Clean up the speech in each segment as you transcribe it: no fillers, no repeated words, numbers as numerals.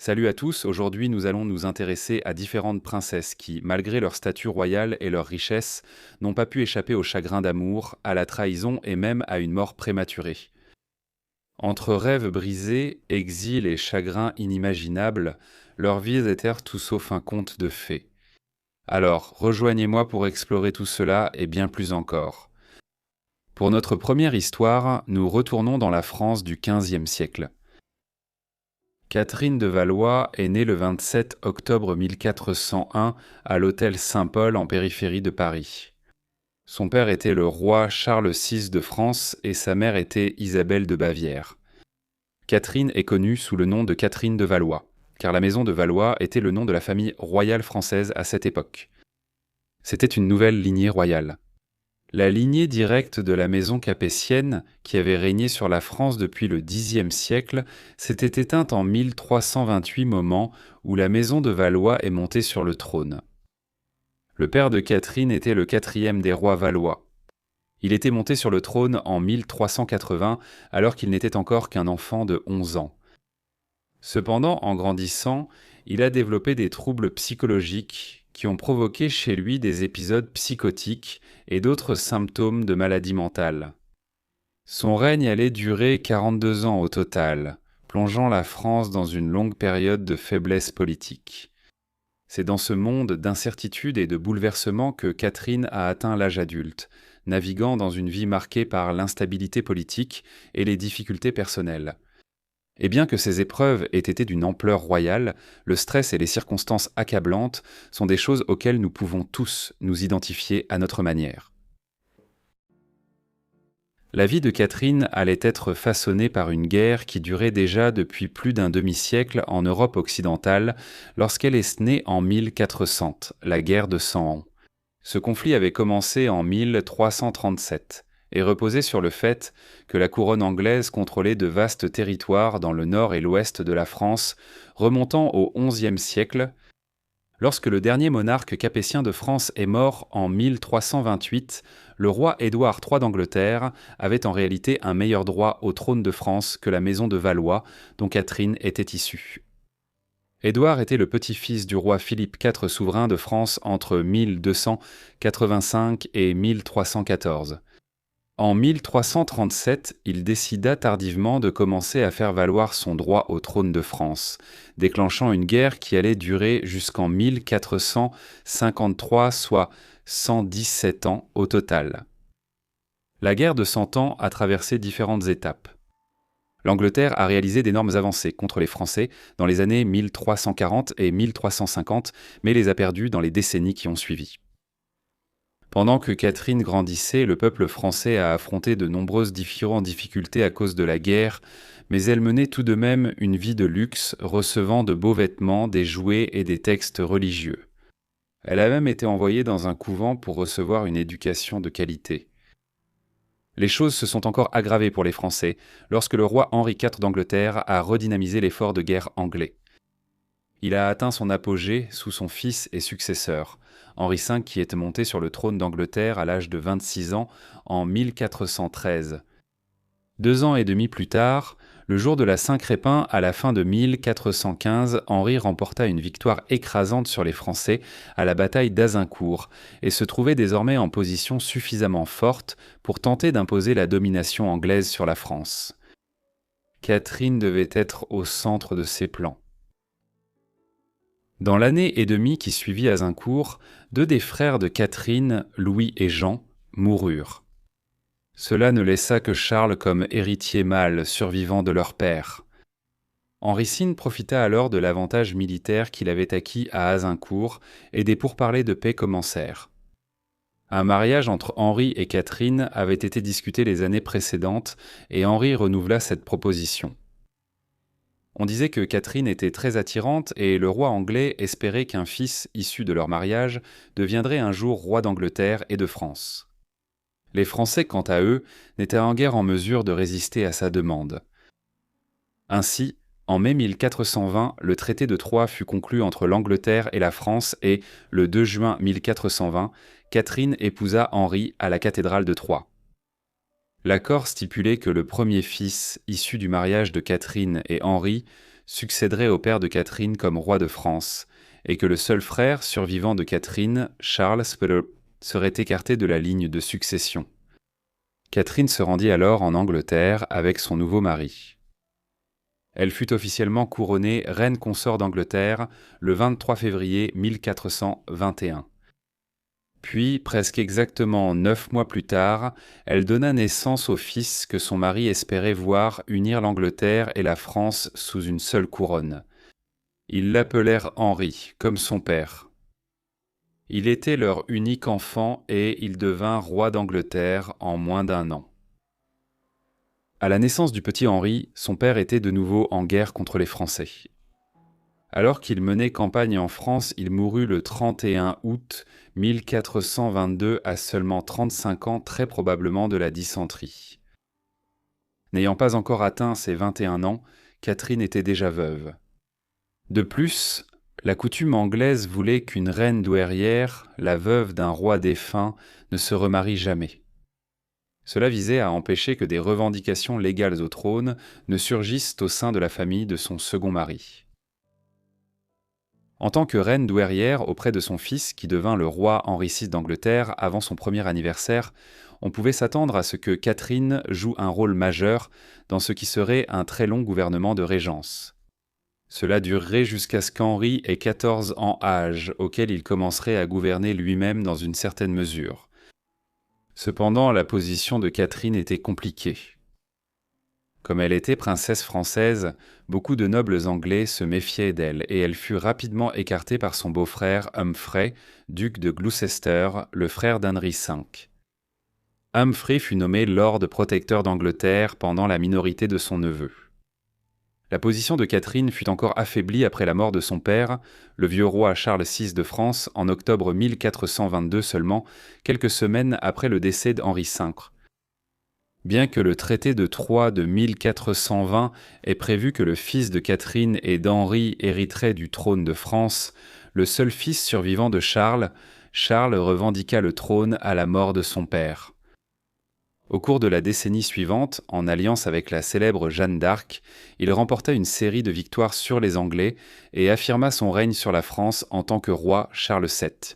Salut à tous, aujourd'hui nous allons nous intéresser à différentes princesses qui, malgré leur statut royal et leur richesse, n'ont pas pu échapper au chagrin d'amour, à la trahison et même à une mort prématurée. Entre rêves brisés, exil et chagrins inimaginables, leurs vies étaient tout sauf un conte de fées. Alors, rejoignez-moi pour explorer tout cela et bien plus encore. Pour notre première histoire, nous retournons dans la France du XVe siècle. Catherine de Valois est née le 27 octobre 1401 à l'hôtel Saint-Paul en périphérie de Paris. Son père était le roi Charles VI de France et sa mère était Isabelle de Bavière. Catherine est connue sous le nom de Catherine de Valois, car la maison de Valois était le nom de la famille royale française à cette époque. C'était une nouvelle lignée royale. La lignée directe de la maison capétienne, qui avait régné sur la France depuis le Xe siècle, s'était éteinte en 1328 moment où la maison de Valois est montée sur le trône. Le père de Catherine était le quatrième des rois valois. Il était monté sur le trône en 1380 alors qu'il n'était encore qu'un enfant de 11 ans. Cependant, en grandissant, il a développé des troubles psychologiques qui ont provoqué chez lui des épisodes psychotiques et d'autres symptômes de maladie mentale. Son règne allait durer 42 ans au total, plongeant la France dans une longue période de faiblesse politique. C'est dans ce monde d'incertitude et de bouleversement que Catherine a atteint l'âge adulte, naviguant dans une vie marquée par l'instabilité politique et les difficultés personnelles. Et bien que ces épreuves aient été d'une ampleur royale, le stress et les circonstances accablantes sont des choses auxquelles nous pouvons tous nous identifier à notre manière. La vie de Catherine allait être façonnée par une guerre qui durait déjà depuis plus d'un demi-siècle en Europe occidentale lorsqu'elle est née en 1400, la guerre de 100 ans. Ce conflit avait commencé en 1337 et reposait sur le fait que la couronne anglaise contrôlait de vastes territoires dans le nord et l'ouest de la France, remontant au XIe siècle. Lorsque le dernier monarque capétien de France est mort en 1328, le roi Édouard III d'Angleterre avait en réalité un meilleur droit au trône de France que la maison de Valois, dont Catherine était issue. Édouard était le petit-fils du roi Philippe IV souverain de France entre 1285 et 1314. En 1337, il décida tardivement de commencer à faire valoir son droit au trône de France, déclenchant une guerre qui allait durer jusqu'en 1453, soit 117 ans au total. La guerre de 100 ans a traversé différentes étapes. L'Angleterre a réalisé d'énormes avancées contre les Français dans les années 1340 et 1350, mais les a perdues dans les décennies qui ont suivi. Pendant que Catherine grandissait, le peuple français a affronté de nombreuses différentes difficultés à cause de la guerre, mais elle menait tout de même une vie de luxe, recevant de beaux vêtements, des jouets et des textes religieux. Elle a même été envoyée dans un couvent pour recevoir une éducation de qualité. Les choses se sont encore aggravées pour les Français lorsque le roi Henri IV d'Angleterre a redynamisé l'effort de guerre anglais. Il a atteint son apogée sous son fils et successeur, Henri V qui est monté sur le trône d'Angleterre à l'âge de 26 ans en 1413. 2 ans et demi plus tard, le jour de la Saint-Crépin à la fin de 1415, Henri remporta une victoire écrasante sur les Français à la bataille d'Azincourt et se trouvait désormais en position suffisamment forte pour tenter d'imposer la domination anglaise sur la France. Catherine devait être au centre de ses plans. Dans l'année et demie qui suivit Azincourt, 2 des frères de Catherine, Louis et Jean, moururent. Cela ne laissa que Charles comme héritier mâle survivant de leur père. Henri VI profita alors de l'avantage militaire qu'il avait acquis à Azincourt et des pourparlers de paix commencèrent. Un mariage entre Henri et Catherine avait été discuté les années précédentes et Henri renouvela cette proposition. On disait que Catherine était très attirante et le roi anglais espérait qu'un fils issu de leur mariage deviendrait un jour roi d'Angleterre et de France. Les Français, quant à eux, n'étaient en guère en mesure de résister à sa demande. Ainsi, en mai 1420, le traité de Troyes fut conclu entre l'Angleterre et la France et, le 2 juin 1420, Catherine épousa Henri à la cathédrale de Troyes. L'accord stipulait que le premier fils, issu du mariage de Catherine et Henri, succéderait au père de Catherine comme roi de France, et que le seul frère survivant de Catherine, Charles, serait écarté de la ligne de succession. Catherine se rendit alors en Angleterre avec son nouveau mari. Elle fut officiellement couronnée reine consort d'Angleterre le 23 février 1421. Puis, presque exactement 9 mois plus tard, elle donna naissance au fils que son mari espérait voir unir l'Angleterre et la France sous une seule couronne. Ils l'appelèrent Henri, comme son père. Il était leur unique enfant et il devint roi d'Angleterre en moins d'1 an. À la naissance du petit Henri, son père était de nouveau en guerre contre les Français. Alors qu'il menait campagne en France, il mourut le 31 août 1422 à seulement 35 ans, très probablement de la dysenterie. N'ayant pas encore atteint ses 21 ans, Catherine était déjà veuve. De plus, la coutume anglaise voulait qu'une reine douairière, la veuve d'un roi défunt, ne se remarie jamais. Cela visait à empêcher que des revendications légales au trône ne surgissent au sein de la famille de son second mari. En tant que reine douairière auprès de son fils, qui devint le roi Henri VI d'Angleterre avant son premier anniversaire, on pouvait s'attendre à ce que Catherine joue un rôle majeur dans ce qui serait un très long gouvernement de régence. Cela durerait jusqu'à ce qu'Henri ait 14 ans âge, auquel il commencerait à gouverner lui-même dans une certaine mesure. Cependant, la position de Catherine était compliquée. Comme elle était princesse française, beaucoup de nobles anglais se méfiaient d'elle et elle fut rapidement écartée par son beau-frère Humphrey, duc de Gloucester, le frère d'Henri V. Humphrey fut nommé lord protecteur d'Angleterre pendant la minorité de son neveu. La position de Catherine fut encore affaiblie après la mort de son père, le vieux roi Charles VI de France, en octobre 1422 seulement, quelques semaines après le décès d'Henri V. Bien que le traité de Troyes de 1420 ait prévu que le fils de Catherine et d'Henri hériterait du trône de France, le seul fils survivant de Charles revendiqua le trône à la mort de son père. Au cours de la décennie suivante, en alliance avec la célèbre Jeanne d'Arc, il remporta une série de victoires sur les Anglais et affirma son règne sur la France en tant que roi Charles VII.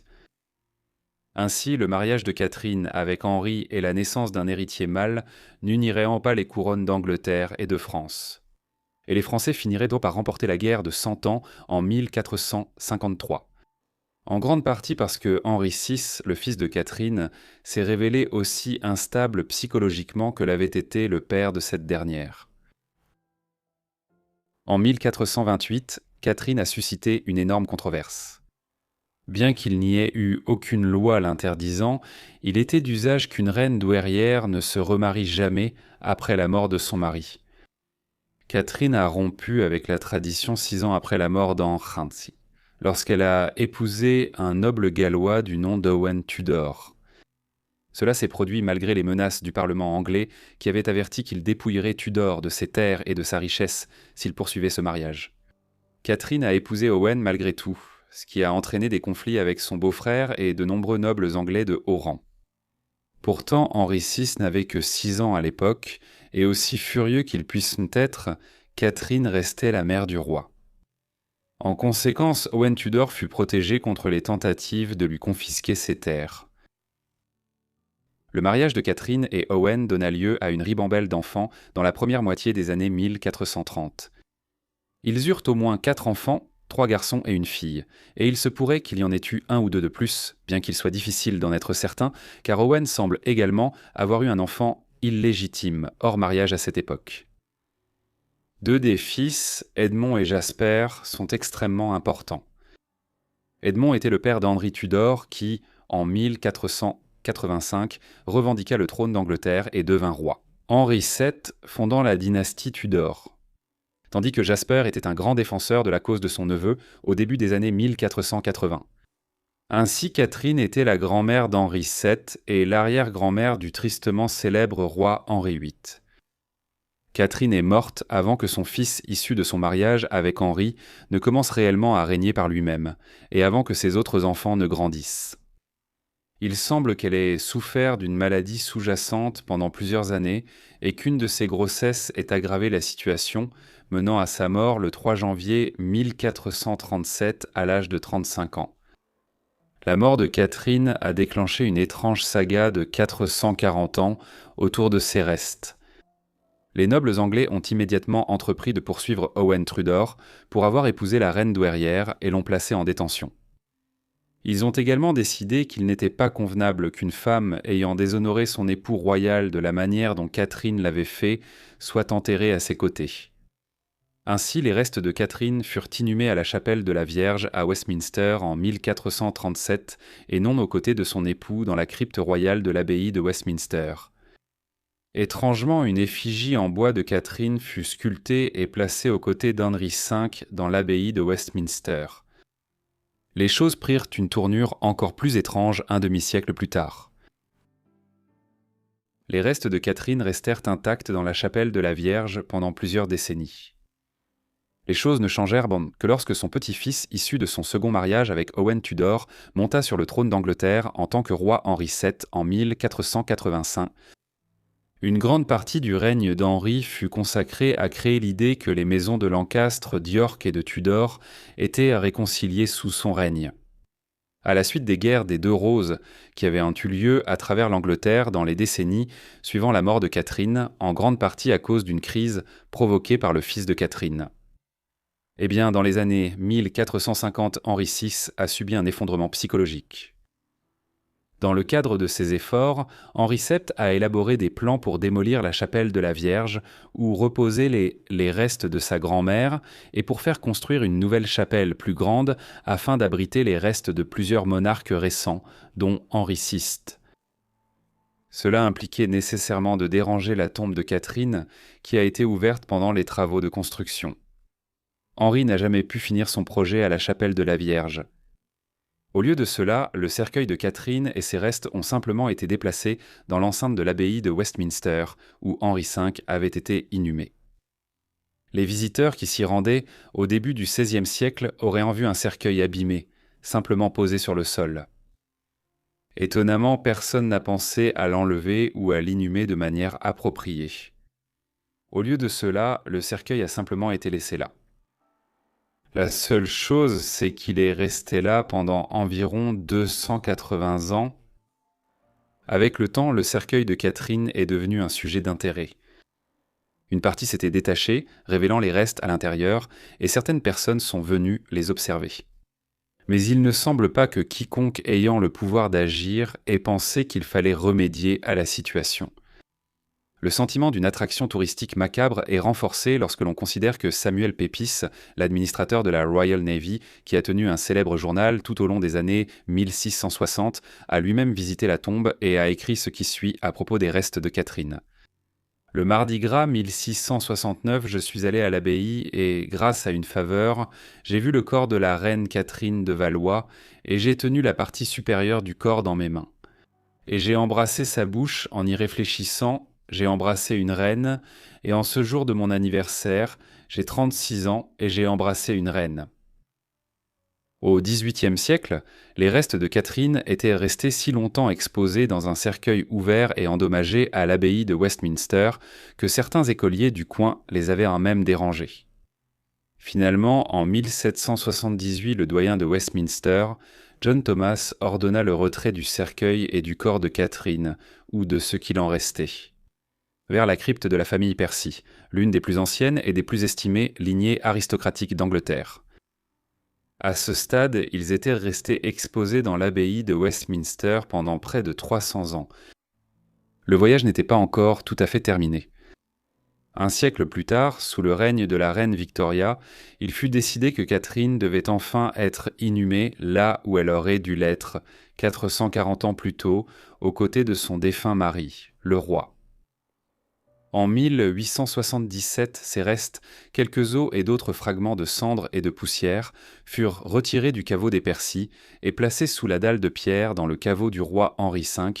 Ainsi, le mariage de Catherine avec Henri et la naissance d'un héritier mâle n'uniraient pas les couronnes d'Angleterre et de France. Et les Français finiraient donc par remporter la guerre de 100 ans en 1453. En grande partie parce que Henri VI, le fils de Catherine, s'est révélé aussi instable psychologiquement que l'avait été le père de cette dernière. En 1428, Catherine a suscité une énorme controverse. Bien qu'il n'y ait eu aucune loi l'interdisant, il était d'usage qu'une reine douairière ne se remarie jamais après la mort de son mari. Catherine a rompu avec la tradition 6 ans après la mort d'Henri, lorsqu'elle a épousé un noble gallois du nom d'Owen Tudor. Cela s'est produit malgré les menaces du Parlement anglais qui avait averti qu'il dépouillerait Tudor de ses terres et de sa richesse s'il poursuivait ce mariage. Catherine a épousé Owen malgré tout, ce qui a entraîné des conflits avec son beau-frère et de nombreux nobles anglais de haut rang. Pourtant, Henri VI n'avait que 6 ans à l'époque, et aussi furieux qu'il puisse être, Catherine restait la mère du roi. En conséquence, Owen Tudor fut protégé contre les tentatives de lui confisquer ses terres. Le mariage de Catherine et Owen donna lieu à une ribambelle d'enfants dans la première moitié des années 1430. Ils eurent au moins 4 enfants, 3 garçons et une fille, et il se pourrait qu'il y en ait eu 1 ou 2 de plus, bien qu'il soit difficile d'en être certain, car Owen semble également avoir eu un enfant illégitime, hors mariage à cette époque. 2 des fils, Edmond et Jasper, sont extrêmement importants. Edmond était le père d'Henri Tudor qui, en 1485, revendiqua le trône d'Angleterre et devint roi. Henri VII fondant la dynastie Tudor. Tandis que Jasper était un grand défenseur de la cause de son neveu au début des années 1480. Ainsi, Catherine était la grand-mère d'Henri VII et l'arrière-grand-mère du tristement célèbre roi Henri VIII. Catherine est morte avant que son fils issu de son mariage avec Henri ne commence réellement à régner par lui-même, et avant que ses autres enfants ne grandissent. Il semble qu'elle ait souffert d'une maladie sous-jacente pendant plusieurs années et qu'une de ses grossesses ait aggravé la situation, menant à sa mort le 3 janvier 1437 à l'âge de 35 ans. La mort de Catherine a déclenché une étrange saga de 440 ans autour de ses restes. Les nobles anglais ont immédiatement entrepris de poursuivre Owen Tudor pour avoir épousé la reine douairière et l'ont placé en détention. Ils ont également décidé qu'il n'était pas convenable qu'une femme ayant déshonoré son époux royal de la manière dont Catherine l'avait fait soit enterrée à ses côtés. Ainsi, les restes de Catherine furent inhumés à la chapelle de la Vierge à Westminster en 1437 et non aux côtés de son époux dans la crypte royale de l'abbaye de Westminster. Étrangement, une effigie en bois de Catherine fut sculptée et placée aux côtés d'Henri V dans l'abbaye de Westminster. Les choses prirent une tournure encore plus étrange un demi-siècle plus tard. Les restes de Catherine restèrent intacts dans la chapelle de la Vierge pendant plusieurs décennies. Les choses ne changèrent que lorsque son petit-fils, issu de son second mariage avec Owen Tudor, monta sur le trône d'Angleterre en tant que roi Henri VII en 1485. Une grande partie du règne d'Henri fut consacrée à créer l'idée que les maisons de Lancastre, d'York et de Tudor étaient à réconcilier sous son règne. À la suite des guerres des Deux Roses qui avaient eu lieu à travers l'Angleterre dans les décennies suivant la mort de Catherine, en grande partie à cause d'une crise provoquée par le fils de Catherine. Eh bien, dans les années 1450, Henri VI a subi un effondrement psychologique. Dans le cadre de ces efforts, Henri VII a élaboré des plans pour démolir la chapelle de la Vierge, où reposaient les restes de sa grand-mère, et pour faire construire une nouvelle chapelle plus grande afin d'abriter les restes de plusieurs monarques récents, dont Henri VI. Cela impliquait nécessairement de déranger la tombe de Catherine, qui a été ouverte pendant les travaux de construction. Henri n'a jamais pu finir son projet à la chapelle de la Vierge. Au lieu de cela, le cercueil de Catherine et ses restes ont simplement été déplacés dans l'enceinte de l'abbaye de Westminster, où Henri V avait été inhumé. Les visiteurs qui s'y rendaient au début du XVIe siècle auraient en vue un cercueil abîmé, simplement posé sur le sol. Étonnamment, personne n'a pensé à l'enlever ou à l'inhumer de manière appropriée. Au lieu de cela, le cercueil a simplement été laissé là. La seule chose, c'est qu'il est resté là pendant environ 280 ans. Avec le temps, le cercueil de Catherine est devenu un sujet d'intérêt. Une partie s'était détachée, révélant les restes à l'intérieur, et certaines personnes sont venues les observer. Mais il ne semble pas que quiconque ayant le pouvoir d'agir ait pensé qu'il fallait remédier à la situation. Le sentiment d'une attraction touristique macabre est renforcé lorsque l'on considère que Samuel Pepys, l'administrateur de la Royal Navy, qui a tenu un célèbre journal tout au long des années 1660, a lui-même visité la tombe et a écrit ce qui suit à propos des restes de Catherine. Le Mardi Gras 1669, je suis allé à l'abbaye et, grâce à une faveur, j'ai vu le corps de la reine Catherine de Valois et j'ai tenu la partie supérieure du corps dans mes mains. Et j'ai embrassé sa bouche en y réfléchissant. J'ai embrassé une reine, et en ce jour de mon anniversaire, j'ai 36 ans et j'ai embrassé une reine. Au XVIIIe siècle, les restes de Catherine étaient restés si longtemps exposés dans un cercueil ouvert et endommagé à l'abbaye de Westminster que certains écoliers du coin les avaient même dérangés. Finalement, en 1778, le doyen de Westminster, John Thomas, ordonna le retrait du cercueil et du corps de Catherine, ou de ce qu'il en restait, vers la crypte de la famille Percy, l'une des plus anciennes et des plus estimées lignées aristocratiques d'Angleterre. À ce stade, ils étaient restés exposés dans l'abbaye de Westminster pendant près de 300 ans. Le voyage n'était pas encore tout à fait terminé. Un siècle plus tard, sous le règne de la reine Victoria, il fut décidé que Catherine devait enfin être inhumée là où elle aurait dû l'être, 440 ans plus tôt, aux côtés de son défunt mari, le roi. En 1877, ces restes, quelques os et d'autres fragments de cendres et de poussière, furent retirés du caveau des Percy et placés sous la dalle de pierre dans le caveau du roi Henri V.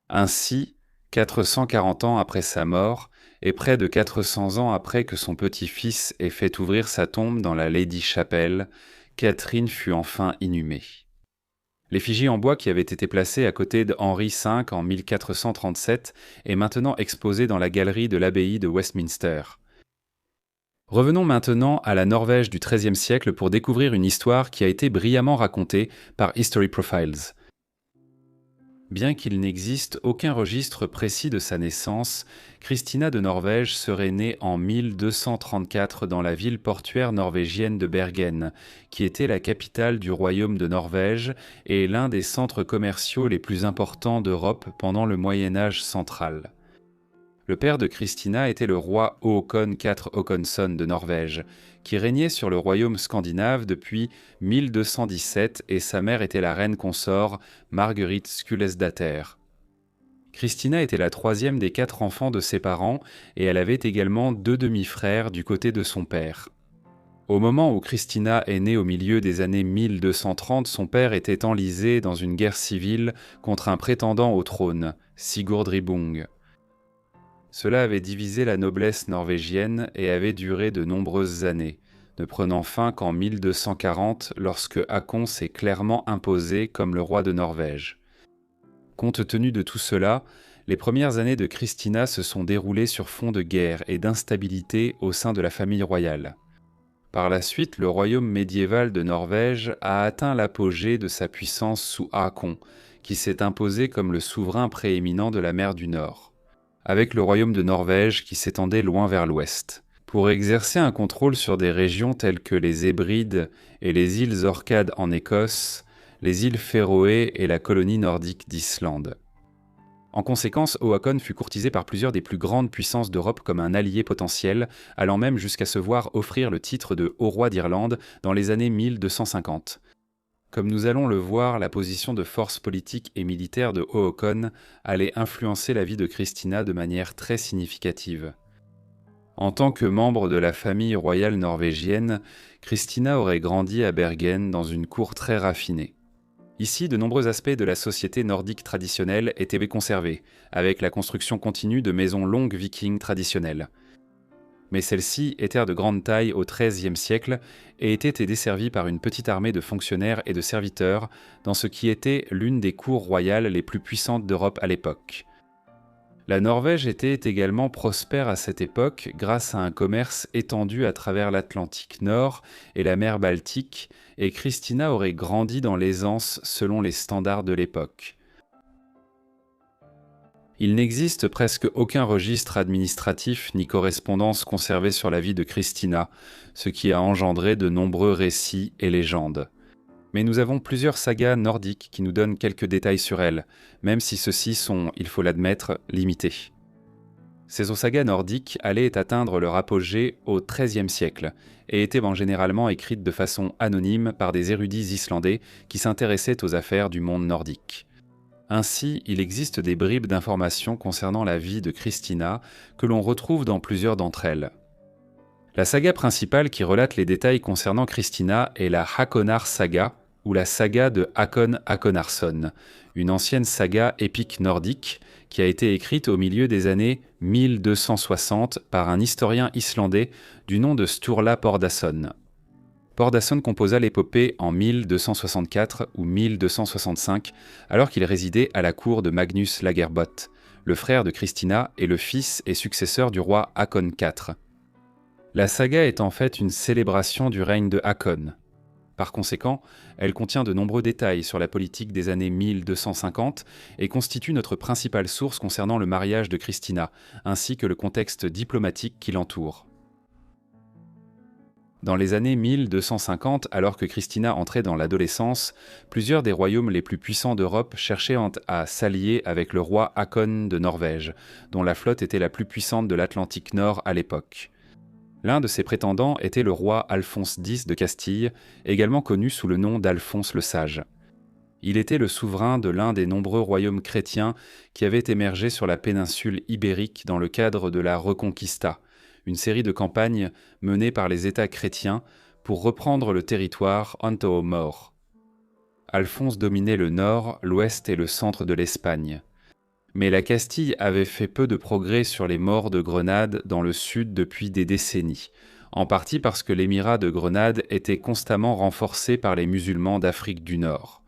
Ainsi, 440 ans après sa mort, et près de 400 ans après que son petit-fils ait fait ouvrir sa tombe dans la Lady Chapel, Catherine fut enfin inhumée. L'effigie en bois qui avait été placée à côté d'Henri V en 1437 est maintenant exposée dans la galerie de l'abbaye de Westminster. Revenons maintenant à la Norvège du XIIIe siècle pour découvrir une histoire qui a été brillamment racontée par History Profiles. Bien qu'il n'existe aucun registre précis de sa naissance, Christina de Norvège serait née en 1234 dans la ville portuaire norvégienne de Bergen, qui était la capitale du royaume de Norvège et l'un des centres commerciaux les plus importants d'Europe pendant le Moyen Âge central. Le père de Christina était le roi Håkon IV Håkonsson de Norvège, qui régnait sur le royaume scandinave depuis 1217 et sa mère était la reine consort Marguerite Skulesdatter. Christina était la troisième des 4 enfants de ses parents et elle avait également 2 demi-frères du côté de son père. Au moment où Christina est née au milieu des années 1230, son père était enlisé dans une guerre civile contre un prétendant au trône, Sigurd Ribung. Cela avait divisé la noblesse norvégienne et avait duré de nombreuses années, ne prenant fin qu'en 1240 lorsque Håkon s'est clairement imposé comme le roi de Norvège. Compte tenu de tout cela, les premières années de Christina se sont déroulées sur fond de guerre et d'instabilité au sein de la famille royale. Par la suite, le royaume médiéval de Norvège a atteint l'apogée de sa puissance sous Håkon, qui s'est imposé comme le souverain prééminent de la mer du Nord, avec le royaume de Norvège qui s'étendait loin vers l'ouest. Pour exercer un contrôle sur des régions telles que les Hébrides et les îles Orcades en Écosse, les îles Féroé et la colonie nordique d'Islande. En conséquence, Håkon fut courtisé par plusieurs des plus grandes puissances d'Europe comme un allié potentiel, allant même jusqu'à se voir offrir le titre de haut roi d'Irlande dans les années 1250. Comme nous allons le voir, la position de force politique et militaire de Håkon allait influencer la vie de Christina de manière très significative. En tant que membre de la famille royale norvégienne, Christina aurait grandi à Bergen dans une cour très raffinée. Ici, de nombreux aspects de la société nordique traditionnelle étaient conservés, avec la construction continue de maisons longues vikings traditionnelles. Mais celles-ci étaient de grande taille au XIIIe siècle et étaient desservies par une petite armée de fonctionnaires et de serviteurs dans ce qui était l'une des cours royales les plus puissantes d'Europe à l'époque. La Norvège était également prospère à cette époque grâce à un commerce étendu à travers l'Atlantique Nord et la mer Baltique, et Christina aurait grandi dans l'aisance selon les standards de l'époque. Il n'existe presque aucun registre administratif ni correspondance conservée sur la vie de Christina, ce qui a engendré de nombreux récits et légendes. Mais nous avons plusieurs sagas nordiques qui nous donnent quelques détails sur elle, même si ceux-ci sont, il faut l'admettre, limités. Ces sagas nordiques allaient atteindre leur apogée au XIIIe siècle et étaient généralement écrites de façon anonyme par des érudits islandais qui s'intéressaient aux affaires du monde nordique. Ainsi, il existe des bribes d'informations concernant la vie de Christina que l'on retrouve dans plusieurs d'entre elles. La saga principale qui relate les détails concernant Christina est la Hakonar saga, ou la saga de Håkon Håkonarsson, une ancienne saga épique nordique qui a été écrite au milieu des années 1260 par un historien islandais du nom de Sturla Pordasson. Pordasson composa l'épopée en 1264 ou 1265, alors qu'il résidait à la cour de Magnus Lagerbot, le frère de Christina et le fils et successeur du roi Håkon IV. La saga est en fait une célébration du règne de Håkon. Par conséquent, elle contient de nombreux détails sur la politique des années 1250 et constitue notre principale source concernant le mariage de Christina, ainsi que le contexte diplomatique qui l'entoure. Dans les années 1250, alors que Christina entrait dans l'adolescence, plusieurs des royaumes les plus puissants d'Europe cherchaient à s'allier avec le roi Håkon de Norvège, dont la flotte était la plus puissante de l'Atlantique Nord à l'époque. L'un de ses prétendants était le roi Alphonse X de Castille, également connu sous le nom d'Alphonse le Sage. Il était le souverain de l'un des nombreux royaumes chrétiens qui avaient émergé sur la péninsule ibérique dans le cadre de la Reconquista, une série de campagnes menées par les États chrétiens pour reprendre le territoire Antao Mor. Alphonse dominait le nord, l'ouest et le centre de l'Espagne. Mais la Castille avait fait peu de progrès sur les morts de Grenade dans le sud depuis des décennies, en partie parce que l'émirat de Grenade était constamment renforcé par les musulmans d'Afrique du Nord.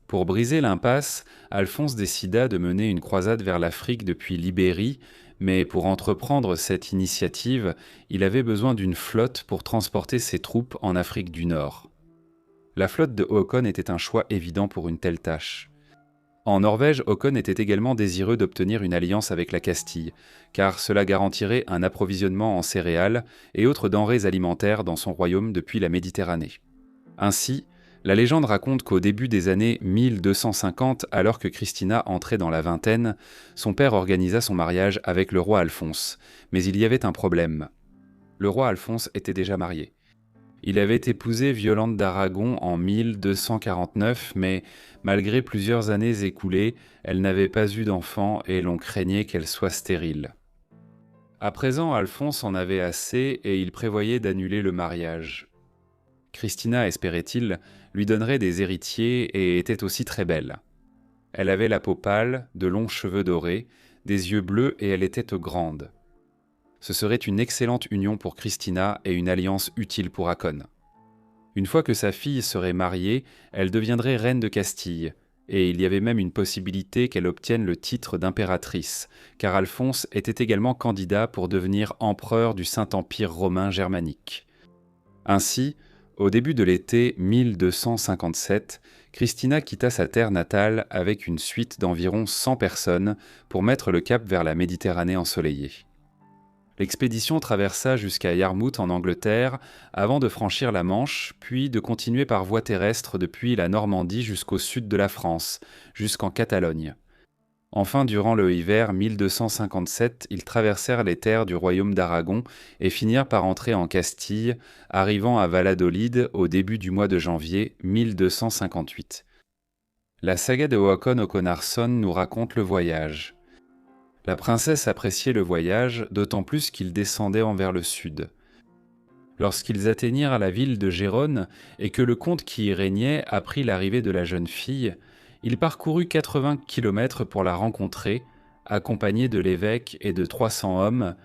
Pour briser l'impasse, Alphonse décida de mener une croisade vers l'Afrique depuis l'Ibérie, mais pour entreprendre cette initiative, il avait besoin d'une flotte pour transporter ses troupes en Afrique du Nord. La flotte de Håkon était un choix évident pour une telle tâche. En Norvège, Håkon était également désireux d'obtenir une alliance avec la Castille, car cela garantirait un approvisionnement en céréales et autres denrées alimentaires dans son royaume depuis la Méditerranée. Ainsi, la légende raconte qu'au début des années 1250, alors que Christina entrait dans la vingtaine, son père organisa son mariage avec le roi Alphonse. Mais il y avait un problème. Le roi Alphonse était déjà marié. Il avait épousé Violante d'Aragon en 1249, mais malgré plusieurs années écoulées, elle n'avait pas eu d'enfant et l'on craignait qu'elle soit stérile. À présent, Alphonse en avait assez et il prévoyait d'annuler le mariage. Christina, espérait-il, lui donnerait des héritiers et était aussi très belle. Elle avait la peau pâle, de longs cheveux dorés, des yeux bleus et elle était grande. Ce serait une excellente union pour Christina et une alliance utile pour Håkon. Une fois que sa fille serait mariée, elle deviendrait reine de Castille, et il y avait même une possibilité qu'elle obtienne le titre d'impératrice, car Alphonse était également candidat pour devenir empereur du Saint-Empire romain germanique. Ainsi, au début de l'été 1257, Christina quitta sa terre natale avec une suite d'environ 100 personnes pour mettre le cap vers la Méditerranée ensoleillée. L'expédition traversa jusqu'à Yarmouth en Angleterre avant de franchir la Manche, puis de continuer par voie terrestre depuis la Normandie jusqu'au sud de la France, jusqu'en Catalogne. Enfin, durant le hiver 1257, ils traversèrent les terres du royaume d'Aragon et finirent par entrer en Castille, arrivant à Valladolid au début du mois de janvier 1258. La saga de Håkon Håkonarson nous raconte le voyage. La princesse appréciait le voyage, d'autant plus qu'il descendait envers le sud. Lorsqu'ils atteignirent la ville de Gérone et que le comte qui y régnait apprit l'arrivée de la jeune fille, il parcourut 80 kilomètres pour la rencontrer, accompagné de l'évêque et de 300 hommes.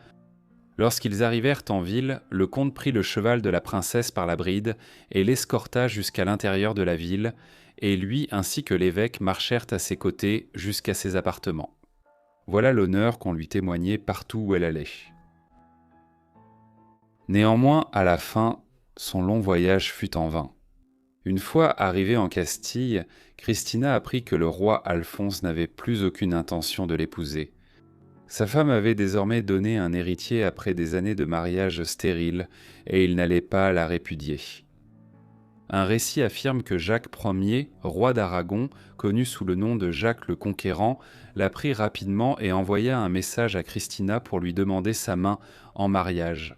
Lorsqu'ils arrivèrent en ville, le comte prit le cheval de la princesse par la bride et l'escorta jusqu'à l'intérieur de la ville, et lui ainsi que l'évêque marchèrent à ses côtés jusqu'à ses appartements. Voilà l'honneur qu'on lui témoignait partout où elle allait. Néanmoins, à la fin, son long voyage fut en vain. Une fois arrivée en Castille, Christina apprit que le roi Alphonse n'avait plus aucune intention de l'épouser. Sa femme avait désormais donné un héritier après des années de mariage stérile, et il n'allait pas la répudier. Un récit affirme que Jacques Ier, roi d'Aragon, connu sous le nom de Jacques le Conquérant, la prit rapidement et envoya un message à Christina pour lui demander sa main en mariage.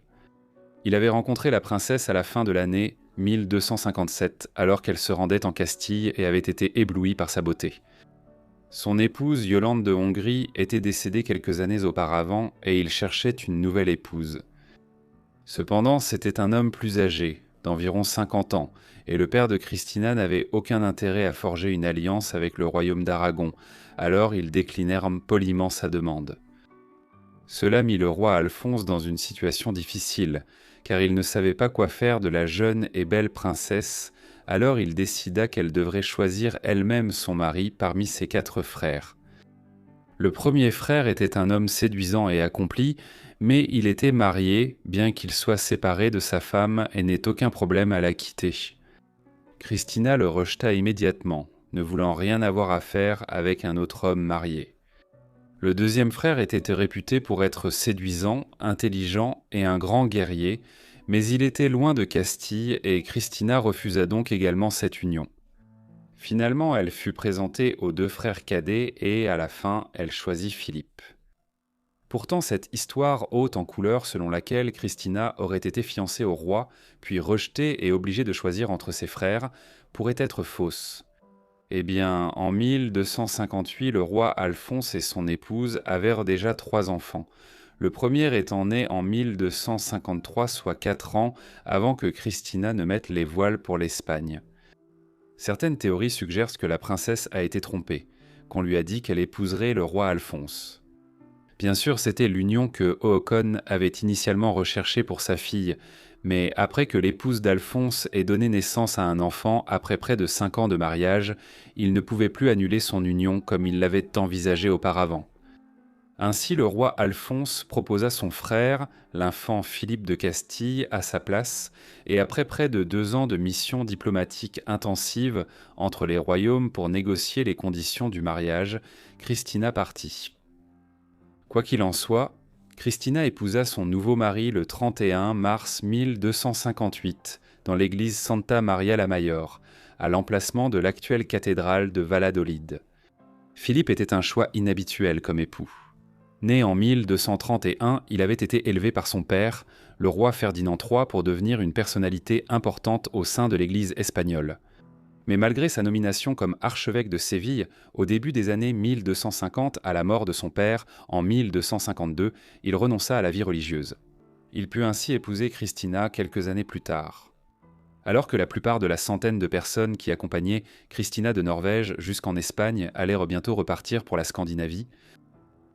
Il avait rencontré la princesse à la fin de l'année 1257, alors qu'elle se rendait en Castille et avait été éblouie par sa beauté. Son épouse, Yolande de Hongrie, était décédée quelques années auparavant et il cherchait une nouvelle épouse. Cependant, c'était un homme plus âgé, d'environ 50 ans, et le père de Christina n'avait aucun intérêt à forger une alliance avec le royaume d'Aragon, alors ils déclinèrent poliment sa demande. Cela mit le roi Alphonse dans une situation difficile, car il ne savait pas quoi faire de la jeune et belle princesse, alors il décida qu'elle devrait choisir elle-même son mari parmi ses 4 frères. Le premier frère était un homme séduisant et accompli, mais il était marié, bien qu'il soit séparé de sa femme et n'ait aucun problème à la quitter. Christina le rejeta immédiatement, ne voulant rien avoir à faire avec un autre homme marié. Le deuxième frère était réputé pour être séduisant, intelligent et un grand guerrier, mais il était loin de Castille et Christina refusa donc également cette union. Finalement, elle fut présentée aux 2 frères cadets et, à la fin, elle choisit Philippe. Pourtant, cette histoire haute en couleurs selon laquelle Christina aurait été fiancée au roi, puis rejetée et obligée de choisir entre ses frères, pourrait être fausse. Eh bien, en 1258, le roi Alphonse et son épouse avaient déjà 3 enfants, le premier étant né en 1253, soit 4 ans avant que Christina ne mette les voiles pour l'Espagne. Certaines théories suggèrent que la princesse a été trompée, qu'on lui a dit qu'elle épouserait le roi Alphonse. Bien sûr, c'était l'union que Håkon avait initialement recherchée pour sa fille, Mais après que l'épouse d'Alphonse ait donné naissance à un enfant après près de 5 ans de mariage, il ne pouvait plus annuler son union comme il l'avait envisagé auparavant. Ainsi, le roi Alphonse proposa son frère, l'infant Philippe de Castille, à sa place, et après près de 2 ans de mission diplomatique intensive entre les royaumes pour négocier les conditions du mariage, Christina partit. Quoi qu'il en soit, Christina épousa son nouveau mari le 31 mars 1258 dans l'église Santa Maria la Mayor, à l'emplacement de l'actuelle cathédrale de Valladolid. Philippe était un choix inhabituel comme époux. Né en 1231, il avait été élevé par son père, le roi Ferdinand III, pour devenir une personnalité importante au sein de l'Église espagnole. Mais malgré sa nomination comme archevêque de Séville au début des années 1250 à la mort de son père en 1252, il renonça à la vie religieuse. Il put ainsi épouser Christina quelques années plus tard. Alors que la plupart de la centaine de personnes qui accompagnaient Christina de Norvège jusqu'en Espagne allaient bientôt repartir pour la Scandinavie,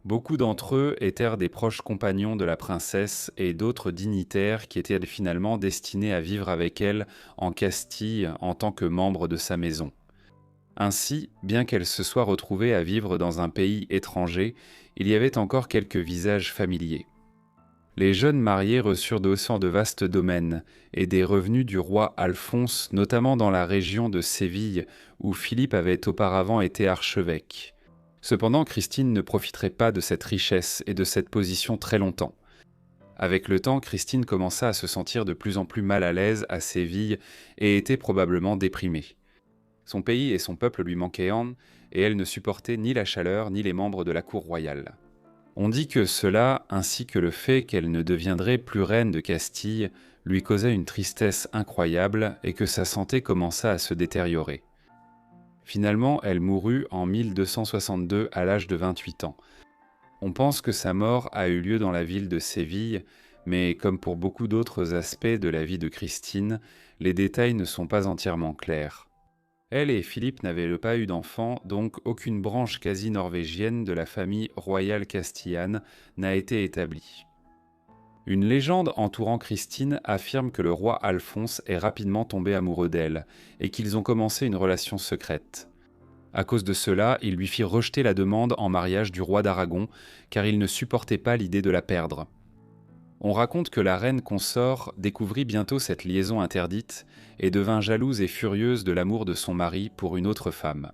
beaucoup d'entre eux étaient des proches compagnons de la princesse et d'autres dignitaires qui étaient finalement destinés à vivre avec elle en Castille en tant que membres de sa maison. Ainsi, bien qu'elle se soit retrouvée à vivre dans un pays étranger, il y avait encore quelques visages familiers. Les jeunes mariés reçurent de vastes domaines et des revenus du roi Alphonse, notamment dans la région de Séville où Philippe avait auparavant été archevêque. Cependant, Christine ne profiterait pas de cette richesse et de cette position très longtemps. Avec le temps, Christine commença à se sentir de plus en plus mal à l'aise à Séville et était probablement déprimée. Son pays et son peuple lui manquaient et elle ne supportait ni la chaleur ni les membres de la cour royale. On dit que cela, ainsi que le fait qu'elle ne deviendrait plus reine de Castille, lui causait une tristesse incroyable et que sa santé commença à se détériorer. Finalement, elle mourut en 1262 à l'âge de 28 ans. On pense que sa mort a eu lieu dans la ville de Séville, mais comme pour beaucoup d'autres aspects de la vie de Christine, les détails ne sont pas entièrement clairs. Elle et Philippe n'avaient pas eu d'enfants, donc aucune branche quasi norvégienne de la famille royale castillane n'a été établie. Une légende entourant Christine affirme que le roi Alphonse est rapidement tombé amoureux d'elle et qu'ils ont commencé une relation secrète. À cause de cela, il lui fit rejeter la demande en mariage du roi d'Aragon car il ne supportait pas l'idée de la perdre. On raconte que la reine consort découvrit bientôt cette liaison interdite et devint jalouse et furieuse de l'amour de son mari pour une autre femme.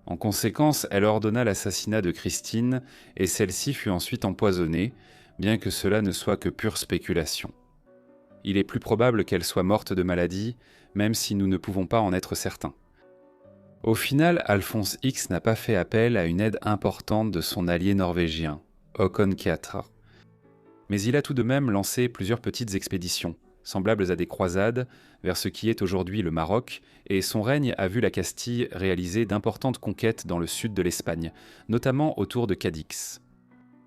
En conséquence, elle ordonna l'assassinat de Christine et celle-ci fut ensuite empoisonnée, bien que cela ne soit que pure spéculation. Il est plus probable qu'elle soit morte de maladie, même si nous ne pouvons pas en être certains. Au final, Alphonse X n'a pas fait appel à une aide importante de son allié norvégien, Håkon IV. Mais il a tout de même lancé plusieurs petites expéditions, semblables à des croisades, vers ce qui est aujourd'hui le Maroc, et son règne a vu la Castille réaliser d'importantes conquêtes dans le sud de l'Espagne, notamment autour de Cadix.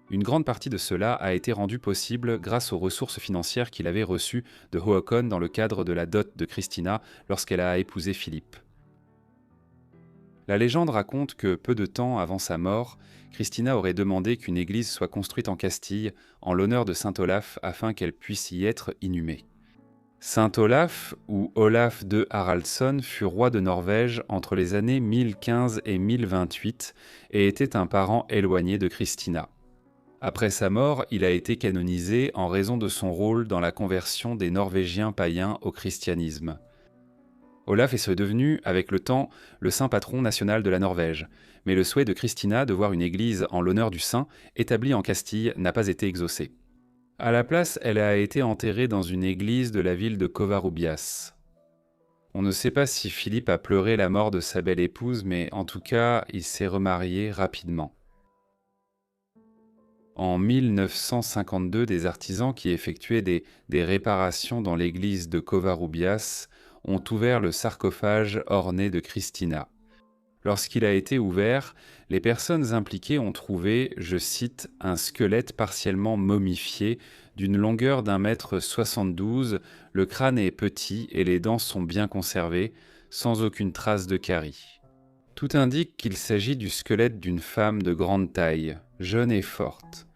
Une grande partie de cela a été rendue possible grâce aux ressources financières qu'il avait reçues de Håkon dans le cadre de la dot de Christina lorsqu'elle a épousé Philippe. La légende raconte que peu de temps avant sa mort, Christina aurait demandé qu'une église soit construite en Castille en l'honneur de saint Olaf afin qu'elle puisse y être inhumée. Saint Olaf, ou Olaf de Haraldsson, fut roi de Norvège entre les années 1015 et 1028 et était un parent éloigné de Christina. Après sa mort, il a été canonisé en raison de son rôle dans la conversion des Norvégiens païens au christianisme. Olaf est devenu, avec le temps, le saint patron national de la Norvège, mais le souhait de Christina de voir une église en l'honneur du saint établie en Castille n'a pas été exaucé. À la place, elle a été enterrée dans une église de la ville de Covarrubias. On ne sait pas si Philippe a pleuré la mort de sa belle épouse, mais en tout cas, il s'est remarié rapidement. En 1952, des artisans qui effectuaient des réparations dans l'église de Covarrubias ont ouvert le sarcophage orné de Christina. Lorsqu'il a été ouvert, les personnes impliquées ont trouvé, je cite, « un squelette partiellement momifié d'une longueur d'1,72 m, le crâne est petit et les dents sont bien conservées, sans aucune trace de carie. Tout indique qu'il s'agit du squelette d'une femme de grande taille, jeune et forte.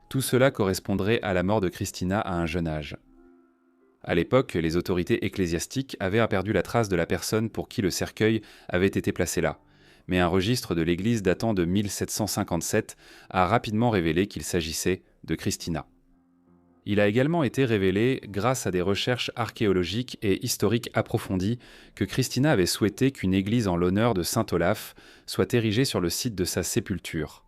Tout cela correspondrait à la mort de Christina à un jeune âge. » À l'époque, les autorités ecclésiastiques avaient perdu la trace de la personne pour qui le cercueil avait été placé là. Mais un registre de l'église datant de 1757 a rapidement révélé qu'il s'agissait de Christina. Il a également été révélé, grâce à des recherches archéologiques et historiques approfondies, que Christina avait souhaité qu'une église en l'honneur de saint Olaf soit érigée sur le site de sa sépulture.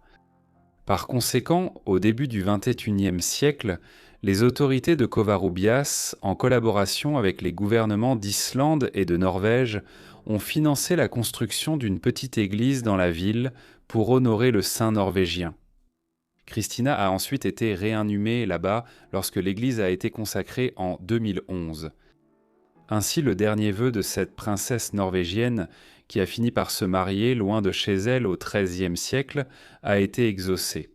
Par conséquent, au début du XXIe siècle, les autorités de Covarrubias, en collaboration avec les gouvernements d'Islande et de Norvège, ont financé la construction d'une petite église dans la ville pour honorer le saint norvégien. Christina a ensuite été réinhumée là-bas lorsque l'église a été consacrée en 2011. Ainsi, le dernier vœu de cette princesse norvégienne, qui a fini par se marier loin de chez elle au XIIIe siècle, a été exaucé.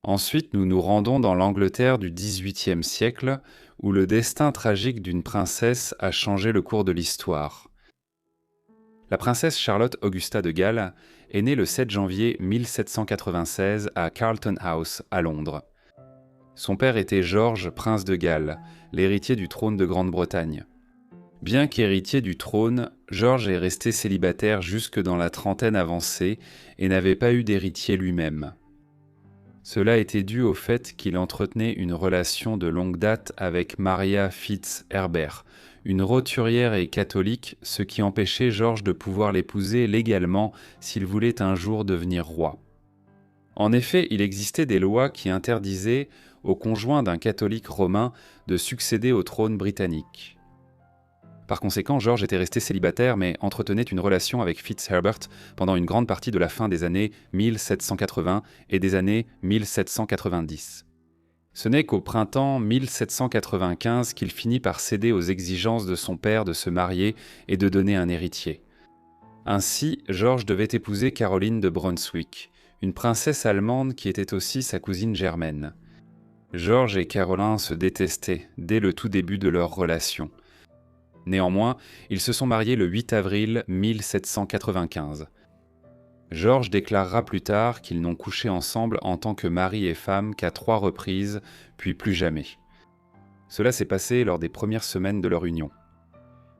Ensuite, nous nous rendons dans l'Angleterre du XVIIIe siècle, où le destin tragique d'une princesse a changé le cours de l'histoire. La princesse Charlotte Augusta de Galles est née le 7 janvier 1796 à Carlton House, à Londres. Son père était George, prince de Galles, l'héritier du trône de Grande-Bretagne. Bien qu'héritier du trône, George est resté célibataire jusque dans la trentaine avancée et n'avait pas eu d'héritier lui-même. Cela était dû au fait qu'il entretenait une relation de longue date avec Maria Fitz-Herbert, une roturière et catholique, ce qui empêchait George de pouvoir l'épouser légalement s'il voulait un jour devenir roi. En effet, il existait des lois qui interdisaient au conjoint d'un catholique romain de succéder au trône britannique. Par conséquent, George était resté célibataire mais entretenait une relation avec Fitz-Herbert pendant une grande partie de la fin des années 1780 et des années 1790. Ce n'est qu'au printemps 1795 qu'il finit par céder aux exigences de son père de se marier et de donner un héritier. Ainsi, George devait épouser Caroline de Brunswick, une princesse allemande qui était aussi sa cousine germaine. George et Caroline se détestaient dès le tout début de leur relation. Néanmoins, ils se sont mariés le 8 avril 1795. George déclarera plus tard qu'ils n'ont couché ensemble en tant que mari et femme qu'à 3 reprises, puis plus jamais. Cela s'est passé lors des premières semaines de leur union.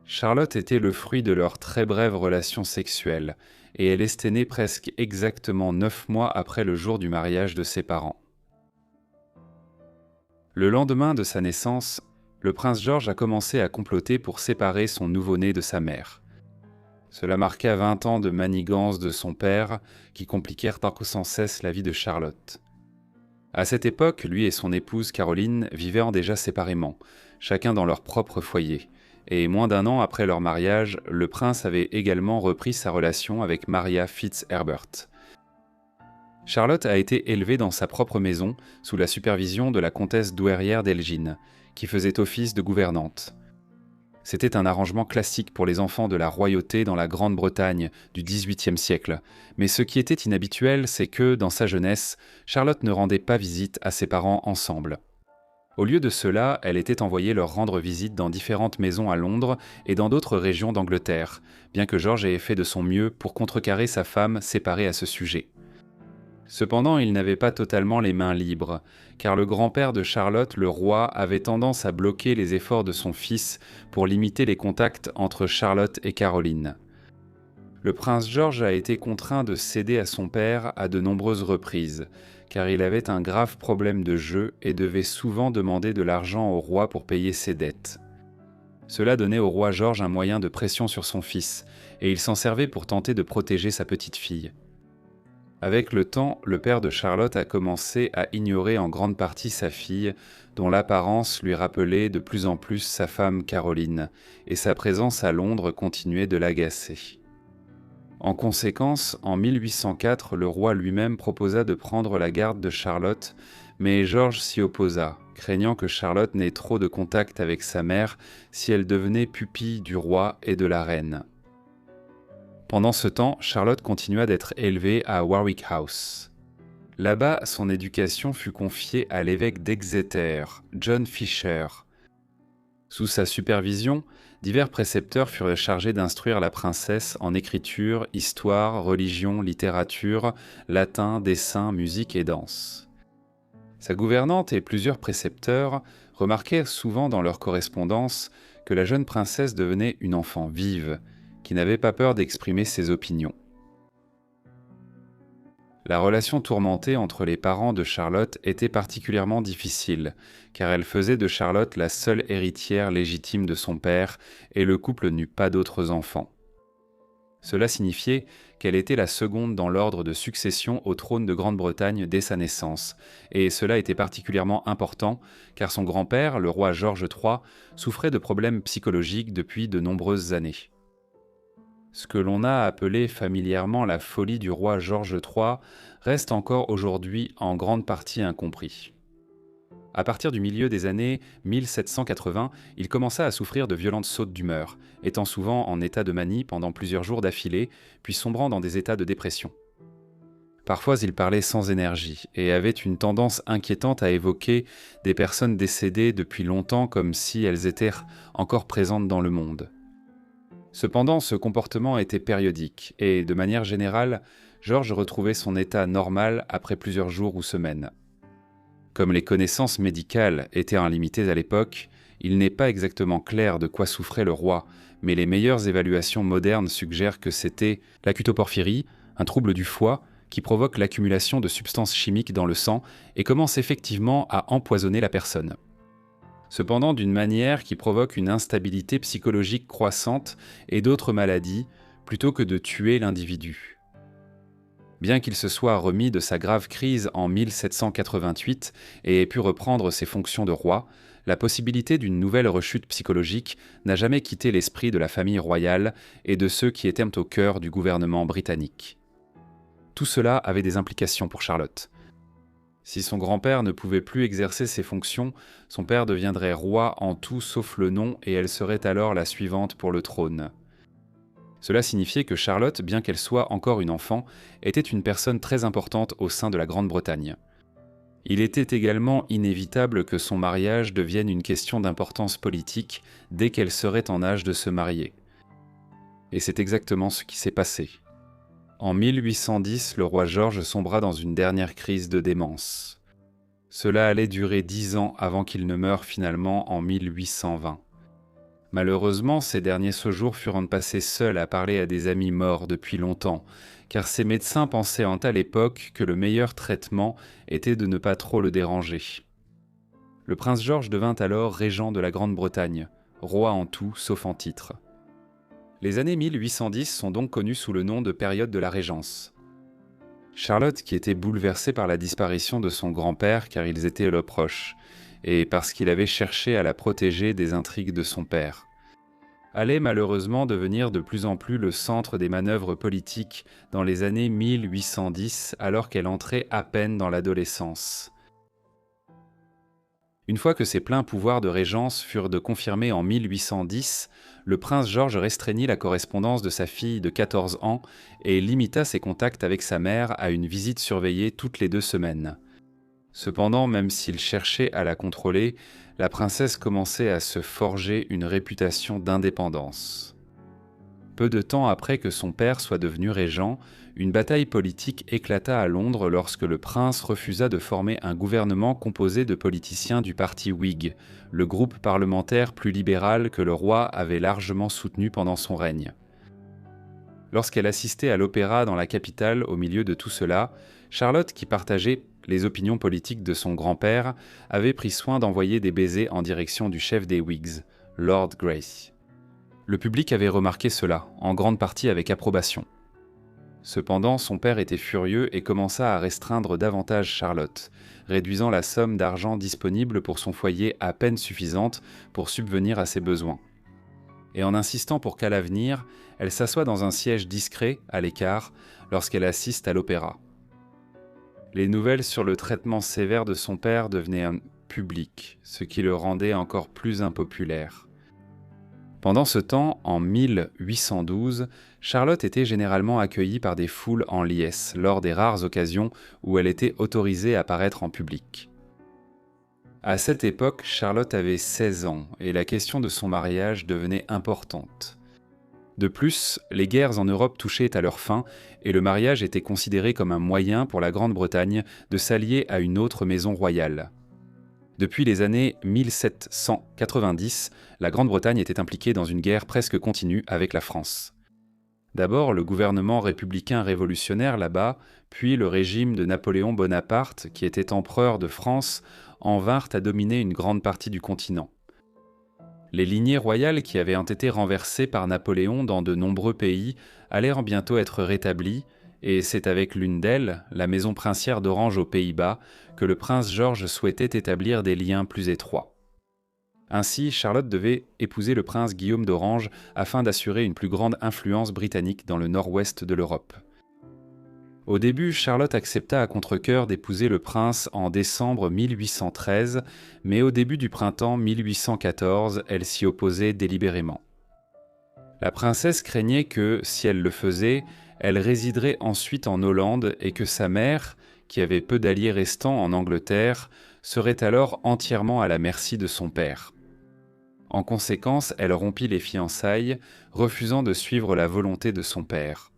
Charlotte était le fruit de leur très brève relation sexuelle, et elle est née presque exactement 9 mois après le jour du mariage de ses parents. Le lendemain de sa naissance, le prince George a commencé à comploter pour séparer son nouveau-né de sa mère. Cela marqua 20 ans de manigances de son père, qui compliquèrent sans cesse la vie de Charlotte. À cette époque, lui et son épouse Caroline vivaient déjà séparément, chacun dans leur propre foyer, et moins d'1 an après leur mariage, le prince avait également repris sa relation avec Maria Fitz-Herbert. Charlotte a été élevée dans sa propre maison, sous la supervision de la comtesse douairière d'Elgin, qui faisait office de gouvernante. C'était un arrangement classique pour les enfants de la royauté dans la Grande-Bretagne du XVIIIe siècle, mais ce qui était inhabituel, c'est que, dans sa jeunesse, Charlotte ne rendait pas visite à ses parents ensemble. Au lieu de cela, elle était envoyée leur rendre visite dans différentes maisons à Londres et dans d'autres régions d'Angleterre, bien que George ait fait de son mieux pour contrecarrer sa femme séparée à ce sujet. Cependant, il n'avait pas totalement les mains libres, car le grand-père de Charlotte, le roi, avait tendance à bloquer les efforts de son fils pour limiter les contacts entre Charlotte et Caroline. Le prince George a été contraint de céder à son père à de nombreuses reprises, car il avait un grave problème de jeu et devait souvent demander de l'argent au roi pour payer ses dettes. Cela donnait au roi George un moyen de pression sur son fils, et il s'en servait pour tenter de protéger sa petite fille. Avec le temps, le père de Charlotte a commencé à ignorer en grande partie sa fille, dont l'apparence lui rappelait de plus en plus sa femme Caroline, et sa présence à Londres continuait de l'agacer. En conséquence, en 1804, le roi lui-même proposa de prendre la garde de Charlotte, mais George s'y opposa, craignant que Charlotte n'ait trop de contact avec sa mère si elle devenait pupille du roi et de la reine. Pendant ce temps, Charlotte continua d'être élevée à Warwick House. Là-bas, son éducation fut confiée à l'évêque d'Exeter, John Fisher. Sous sa supervision, divers précepteurs furent chargés d'instruire la princesse en écriture, histoire, religion, littérature, latin, dessin, musique et danse. Sa gouvernante et plusieurs précepteurs remarquèrent souvent dans leur correspondance que la jeune princesse devenait une enfant vive, qui n'avait pas peur d'exprimer ses opinions. La relation tourmentée entre les parents de Charlotte était particulièrement difficile, car elle faisait de Charlotte la seule héritière légitime de son père, et le couple n'eut pas d'autres enfants. Cela signifiait qu'elle était la seconde dans l'ordre de succession au trône de Grande-Bretagne dès sa naissance, et cela était particulièrement important, car son grand-père, le roi George III, souffrait de problèmes psychologiques depuis de nombreuses années. Ce que l'on a appelé familièrement la folie du roi George III reste encore aujourd'hui en grande partie incompris. À partir du milieu des années 1780, il commença à souffrir de violentes sautes d'humeur, étant souvent en état de manie pendant plusieurs jours d'affilée, puis sombrant dans des états de dépression. Parfois, il parlait sans énergie et avait une tendance inquiétante à évoquer des personnes décédées depuis longtemps comme si elles étaient encore présentes dans le monde. Cependant, ce comportement était périodique et, de manière générale, George retrouvait son état normal après plusieurs jours ou semaines. Comme les connaissances médicales étaient limitées à l'époque, il n'est pas exactement clair de quoi souffrait le roi, mais les meilleures évaluations modernes suggèrent que c'était l'acutoporphyrie, un trouble du foie qui provoque l'accumulation de substances chimiques dans le sang et commence effectivement à empoisonner la personne. Cependant d'une manière qui provoque une instabilité psychologique croissante et d'autres maladies, plutôt que de tuer l'individu. Bien qu'il se soit remis de sa grave crise en 1788 et ait pu reprendre ses fonctions de roi, la possibilité d'une nouvelle rechute psychologique n'a jamais quitté l'esprit de la famille royale et de ceux qui étaient au cœur du gouvernement britannique. Tout cela avait des implications pour Charlotte. Si son grand-père ne pouvait plus exercer ses fonctions, son père deviendrait roi en tout sauf le nom et elle serait alors la suivante pour le trône. Cela signifiait que Charlotte, bien qu'elle soit encore une enfant, était une personne très importante au sein de la Grande-Bretagne. Il était également inévitable que son mariage devienne une question d'importance politique dès qu'elle serait en âge de se marier. Et c'est exactement ce qui s'est passé. En 1810, le roi George sombra dans une dernière crise de démence. Cela allait durer 10 ans avant qu'il ne meure finalement en 1820. Malheureusement, ces derniers séjours furent passés seuls à parler à des amis morts depuis longtemps, car ses médecins pensaient à l'époque que le meilleur traitement était de ne pas trop le déranger. Le prince George devint alors régent de la Grande-Bretagne, roi en tout sauf en titre. Les années 1810 sont donc connues sous le nom de période de la Régence. Charlotte, qui était bouleversée par la disparition de son grand-père car ils étaient le proches, et parce qu'il avait cherché à la protéger des intrigues de son père, allait malheureusement devenir de plus en plus le centre des manœuvres politiques dans les années 1810 alors qu'elle entrait à peine dans l'adolescence. Une fois que ses pleins pouvoirs de régence furent confirmés en 1810, le prince George restreignit la correspondance de sa fille de 14 ans et limita ses contacts avec sa mère à une visite surveillée toutes les 2 semaines. Cependant, même s'il cherchait à la contrôler, la princesse commençait à se forger une réputation d'indépendance. Peu de temps après que son père soit devenu régent, une bataille politique éclata à Londres lorsque le prince refusa de former un gouvernement composé de politiciens du parti Whig, le groupe parlementaire plus libéral que le roi avait largement soutenu pendant son règne. Lorsqu'elle assistait à l'opéra dans la capitale au milieu de tout cela, Charlotte, qui partageait les opinions politiques de son grand-père, avait pris soin d'envoyer des baisers en direction du chef des Whigs, Lord Grey. Le public avait remarqué cela, en grande partie avec approbation. Cependant, son père était furieux et commença à restreindre davantage Charlotte, réduisant la somme d'argent disponible pour son foyer à peine suffisante pour subvenir à ses besoins. Et en insistant pour qu'à l'avenir, elle s'assoie dans un siège discret, à l'écart, lorsqu'elle assiste à l'opéra. Les nouvelles sur le traitement sévère de son père devenaient publiques, ce qui le rendait encore plus impopulaire. Pendant ce temps, en 1812, Charlotte était généralement accueillie par des foules en liesse lors des rares occasions où elle était autorisée à paraître en public. À cette époque, Charlotte avait 16 ans et la question de son mariage devenait importante. De plus, les guerres en Europe touchaient à leur fin et le mariage était considéré comme un moyen pour la Grande-Bretagne de s'allier à une autre maison royale. Depuis les années 1790, la Grande-Bretagne était impliquée dans une guerre presque continue avec la France. D'abord le gouvernement républicain révolutionnaire là-bas, puis le régime de Napoléon Bonaparte, qui était empereur de France, en vinrent à dominer une grande partie du continent. Les lignées royales qui avaient été renversées par Napoléon dans de nombreux pays allèrent bientôt être rétablies, et c'est avec l'une d'elles, la maison princière d'Orange aux Pays-Bas, que le prince George souhaitait établir des liens plus étroits. Ainsi, Charlotte devait épouser le prince Guillaume d'Orange afin d'assurer une plus grande influence britannique dans le nord-ouest de l'Europe. Au début, Charlotte accepta à contre-cœur d'épouser le prince en décembre 1813, mais au début du printemps 1814, elle s'y opposait délibérément. La princesse craignait que, si elle le faisait, elle résiderait ensuite en Hollande et que sa mère, qui avait peu d'alliés restants en Angleterre, serait alors entièrement à la merci de son père. En conséquence, elle rompit les fiançailles, refusant de suivre la volonté de son père.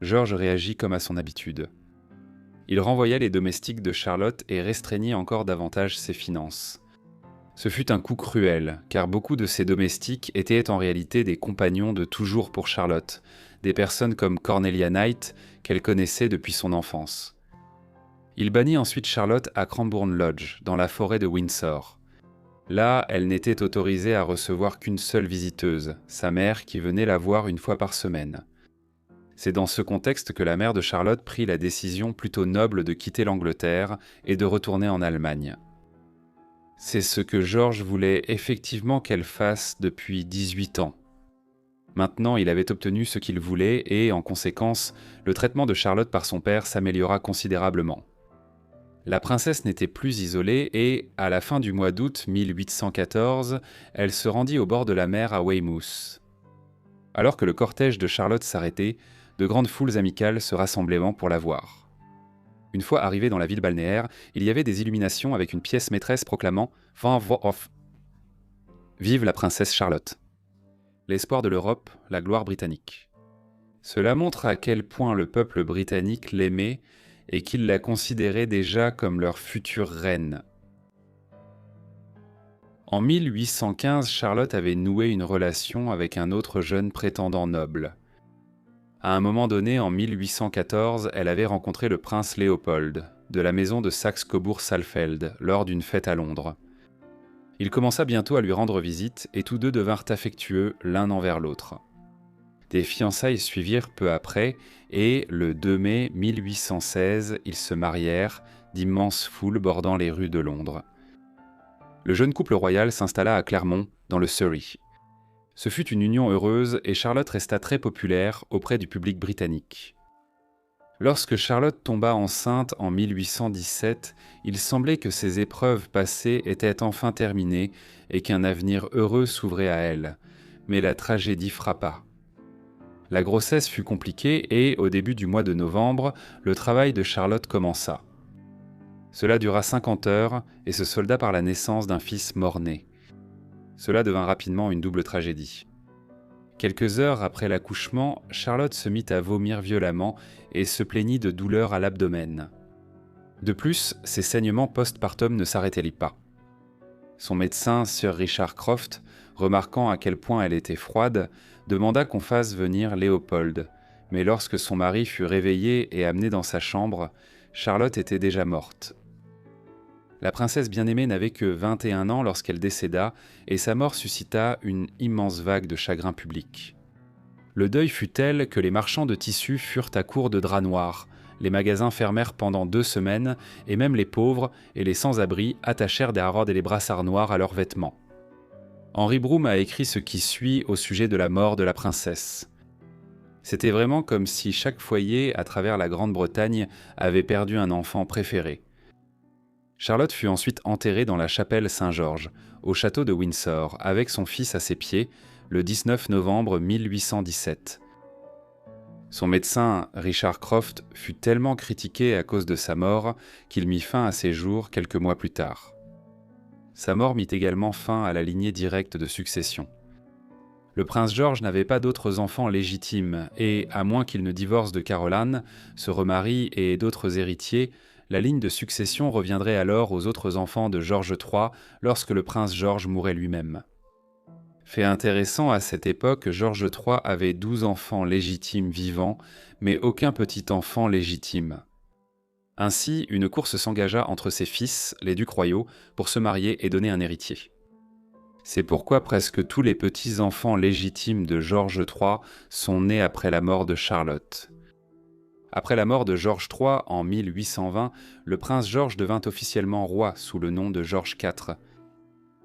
George réagit comme à son habitude. Il renvoya les domestiques de Charlotte et restreignit encore davantage ses finances. Ce fut un coup cruel, car beaucoup de ses domestiques étaient en réalité des compagnons de toujours pour Charlotte, des personnes comme Cornelia Knight, qu'elle connaissait depuis son enfance. Il bannit ensuite Charlotte à Cranbourne Lodge, dans la forêt de Windsor. Là, elle n'était autorisée à recevoir qu'une seule visiteuse, sa mère qui venait la voir une fois par semaine. C'est dans ce contexte que la mère de Charlotte prit la décision plutôt noble de quitter l'Angleterre et de retourner en Allemagne. C'est ce que George voulait effectivement qu'elle fasse depuis 18 ans. Maintenant, il avait obtenu ce qu'il voulait et, en conséquence, le traitement de Charlotte par son père s'améliora considérablement. La princesse n'était plus isolée et, à la fin du mois d'août 1814, elle se rendit au bord de la mer à Weymouth. Alors que le cortège de Charlotte s'arrêtait, de grandes foules amicales se rassemblaient pour la voir. Une fois arrivé dans la ville balnéaire, il y avait des illuminations avec une pièce maîtresse proclamant « Van Off ». Vive la princesse Charlotte. L'espoir de l'Europe, la gloire britannique. Cela montre à quel point le peuple britannique l'aimait et qu'il la considérait déjà comme leur future reine. En 1815, Charlotte avait noué une relation avec un autre jeune prétendant noble. À un moment donné, en 1814, elle avait rencontré le prince Léopold, de la maison de Saxe-Cobourg-Saalfeld, lors d'une fête à Londres. Il commença bientôt à lui rendre visite et tous deux devinrent affectueux l'un envers l'autre. Des fiançailles suivirent peu après et, le 2 mai 1816, ils se marièrent, d'immenses foules bordant les rues de Londres. Le jeune couple royal s'installa à Clermont, dans le Surrey. Ce fut une union heureuse et Charlotte resta très populaire auprès du public britannique. Lorsque Charlotte tomba enceinte en 1817, il semblait que ses épreuves passées étaient enfin terminées et qu'un avenir heureux s'ouvrait à elle. Mais la tragédie frappa. La grossesse fut compliquée et, au début du mois de novembre, le travail de Charlotte commença. Cela dura 50 heures et se solda par la naissance d'un fils mort-né. Cela devint rapidement une double tragédie. Quelques heures après l'accouchement, Charlotte se mit à vomir violemment et se plaignit de douleurs à l'abdomen. De plus, ses saignements post-partum ne s'arrêtaient pas. Son médecin, Sir Richard Croft, remarquant à quel point elle était froide, demanda qu'on fasse venir Léopold, mais lorsque son mari fut réveillé et amené dans sa chambre, Charlotte était déjà morte. La princesse bien-aimée n'avait que 21 ans lorsqu'elle décéda, et sa mort suscita une immense vague de chagrin public. Le deuil fut tel que les marchands de tissus furent à court de draps noirs, les magasins fermèrent pendant 2 semaines, et même les pauvres et les sans-abri attachèrent des harodes et les brassards noirs à leurs vêtements. Henry Broom a écrit ce qui suit au sujet de la mort de la princesse. C'était vraiment comme si chaque foyer à travers la Grande-Bretagne avait perdu un enfant préféré. Charlotte fut ensuite enterrée dans la chapelle Saint-Georges, au château de Windsor, avec son fils à ses pieds, le 19 novembre 1817. Son médecin, Richard Croft, fut tellement critiqué à cause de sa mort qu'il mit fin à ses jours quelques mois plus tard. Sa mort mit également fin à la lignée directe de succession. Le prince George n'avait pas d'autres enfants légitimes et, à moins qu'il ne divorce de Caroline, se remarie et ait d'autres héritiers, la ligne de succession reviendrait alors aux autres enfants de George III lorsque le prince George mourrait lui-même. Fait intéressant, à cette époque, George III avait 12 enfants légitimes vivants, mais aucun petit enfant légitime. Ainsi, une course s'engagea entre ses fils, les ducs royaux, pour se marier et donner un héritier. C'est pourquoi presque tous les petits-enfants légitimes de George III sont nés après la mort de Charlotte. Après la mort de George III en 1820, le prince George devint officiellement roi sous le nom de George IV.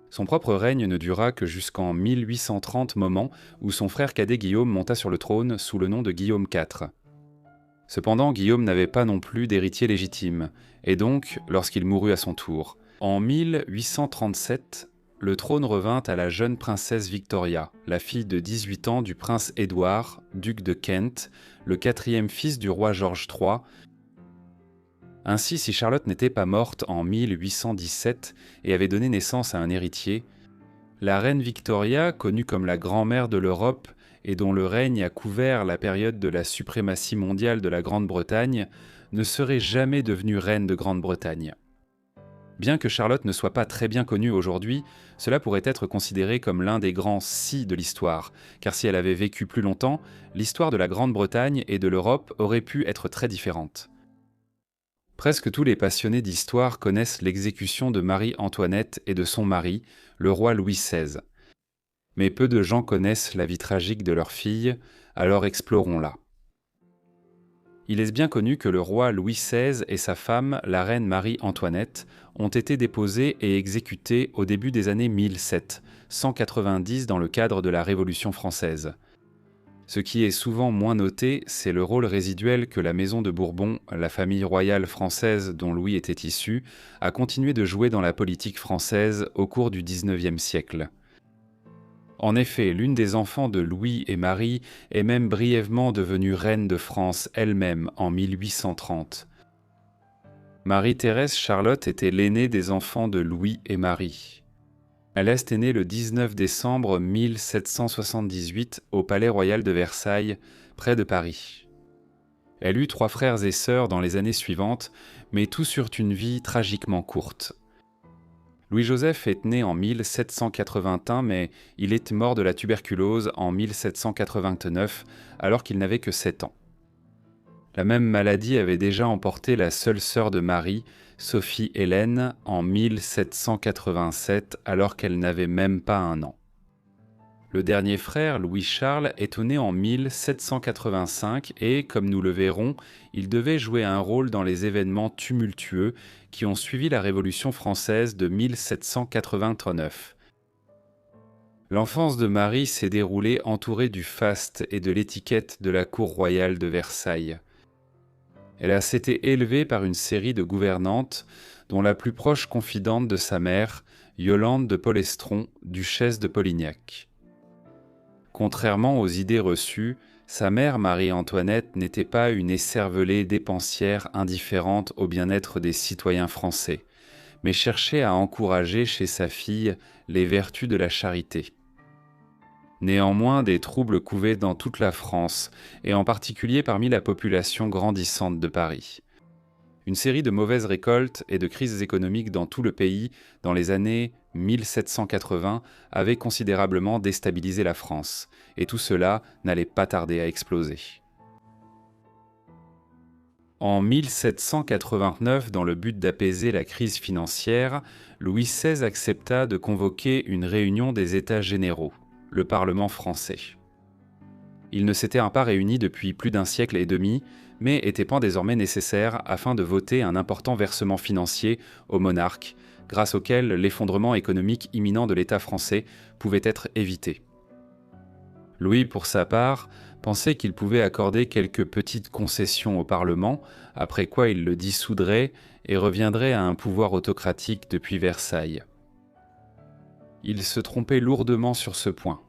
Son propre règne ne dura que jusqu'en 1830, moment où son frère cadet Guillaume monta sur le trône sous le nom de Guillaume IV. Cependant, Guillaume n'avait pas non plus d'héritier légitime, et donc, lorsqu'il mourut à son tour, en 1837, le trône revint à la jeune princesse Victoria, la fille de 18 ans du prince Édouard, duc de Kent, le quatrième fils du roi George III. Ainsi, si Charlotte n'était pas morte en 1817 et avait donné naissance à un héritier, la reine Victoria, connue comme la grand-mère de l'Europe et dont le règne a couvert la période de la suprématie mondiale de la Grande-Bretagne, ne serait jamais devenue reine de Grande-Bretagne. Bien que Charlotte ne soit pas très bien connue aujourd'hui, cela pourrait être considéré comme l'un des grands si de l'histoire, car si elle avait vécu plus longtemps, l'histoire de la Grande-Bretagne et de l'Europe aurait pu être très différente. Presque tous les passionnés d'histoire connaissent l'exécution de Marie-Antoinette et de son mari, le roi Louis XVI. Mais peu de gens connaissent la vie tragique de leur fille, alors explorons-la. Il est bien connu que le roi Louis XVI et sa femme, la reine Marie-Antoinette, ont été déposés et exécutés au début des années 1790 dans le cadre de la Révolution française. Ce qui est souvent moins noté, c'est le rôle résiduel que la maison de Bourbon, la famille royale française dont Louis était issu, a continué de jouer dans la politique française au cours du XIXe siècle. En effet, l'une des enfants de Louis et Marie est même brièvement devenue reine de France elle-même en 1830. Marie-Thérèse Charlotte était l'aînée des enfants de Louis et Marie. Elle est née le 19 décembre 1778 au Palais Royal de Versailles, près de Paris. Elle eut 3 frères et sœurs dans les années suivantes, mais tous eurent une vie tragiquement courte. Louis-Joseph est né en 1781, mais il est mort de la tuberculose en 1789, alors qu'il n'avait que 7 ans. La même maladie avait déjà emporté la seule sœur de Marie, Sophie Hélène, en 1787, alors qu'elle n'avait même pas 1 an. Le dernier frère, Louis-Charles, est né en 1785 et, comme nous le verrons, il devait jouer un rôle dans les événements tumultueux qui ont suivi la Révolution française de 1789. L'enfance de Marie s'est déroulée entourée du faste et de l'étiquette de la cour royale de Versailles. Elle a été élevée par une série de gouvernantes, dont la plus proche confidente de sa mère, Yolande de Polestron, duchesse de Polignac. Contrairement aux idées reçues, sa mère Marie-Antoinette n'était pas une écervelée dépensière indifférente au bien-être des citoyens français, mais cherchait à encourager chez sa fille les vertus de la charité. Néanmoins, des troubles couvaient dans toute la France, et en particulier parmi la population grandissante de Paris. Une série de mauvaises récoltes et de crises économiques dans tout le pays dans les années 1780 avait considérablement déstabilisé la France, et tout cela n'allait pas tarder à exploser. En 1789, dans le but d'apaiser la crise financière, Louis XVI accepta de convoquer une réunion des États généraux, le Parlement français. Ils ne s'étaient pas réunis depuis plus d'1 siècle et demi, mais était point désormais nécessaire afin de voter un important versement financier au monarque, grâce auquel l'effondrement économique imminent de l'État français pouvait être évité. Louis, pour sa part, pensait qu'il pouvait accorder quelques petites concessions au Parlement, après quoi il le dissoudrait et reviendrait à un pouvoir autocratique depuis Versailles. Il se trompait lourdement sur ce point.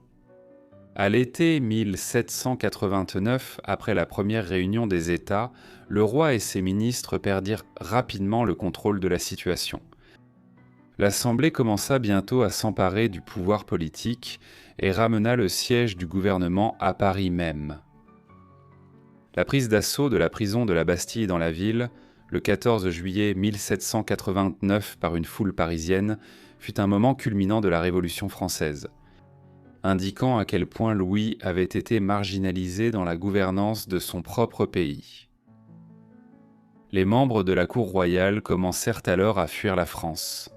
À l'été 1789, après la première réunion des États, le roi et ses ministres perdirent rapidement le contrôle de la situation. L'Assemblée commença bientôt à s'emparer du pouvoir politique et ramena le siège du gouvernement à Paris même. La prise d'assaut de la prison de la Bastille dans la ville, le 14 juillet 1789 par une foule parisienne, fut un moment culminant de la Révolution française, indiquant à quel point Louis avait été marginalisé dans la gouvernance de son propre pays. Les membres de la cour royale commencèrent alors à fuir la France.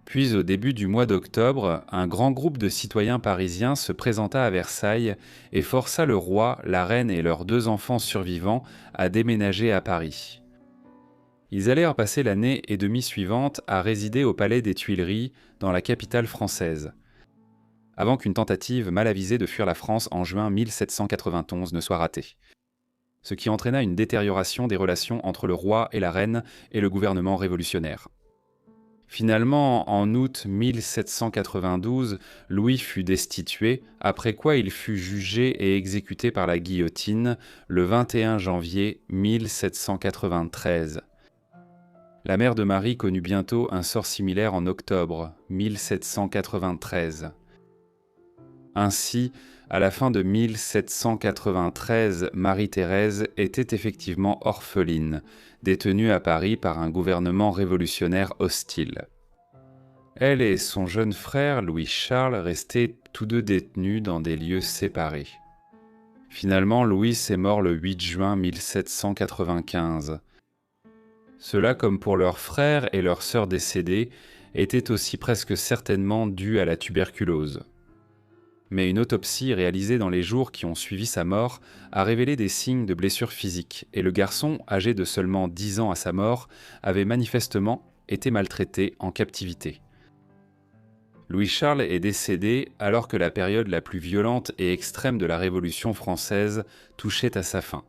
Puis au début du mois d'octobre, un grand groupe de citoyens parisiens se présenta à Versailles et força le roi, la reine et leurs 2 enfants survivants à déménager à Paris. Ils allèrent passer l'année et demie suivante à résider au palais des Tuileries, dans la capitale française, avant qu'une tentative mal avisée de fuir la France en juin 1791 ne soit ratée, ce qui entraîna une détérioration des relations entre le roi et la reine et le gouvernement révolutionnaire. Finalement, en août 1792, Louis fut destitué, après quoi il fut jugé et exécuté par la guillotine le 21 janvier 1793. La mère de Marie connut bientôt un sort similaire en octobre 1793. Ainsi, à la fin de 1793, Marie-Thérèse était effectivement orpheline, détenue à Paris par un gouvernement révolutionnaire hostile. Elle et son jeune frère Louis-Charles restaient tous 2 détenus dans des lieux séparés. Finalement, Louis est mort le 8 juin 1795. Cela, comme pour leurs frères et leurs sœurs décédées, était aussi presque certainement dû à la tuberculose. Mais une autopsie réalisée dans les jours qui ont suivi sa mort a révélé des signes de blessures physiques, et le garçon, âgé de seulement 10 ans à sa mort, avait manifestement été maltraité en captivité. Louis-Charles est décédé alors que la période la plus violente et extrême de la Révolution française touchait à sa fin.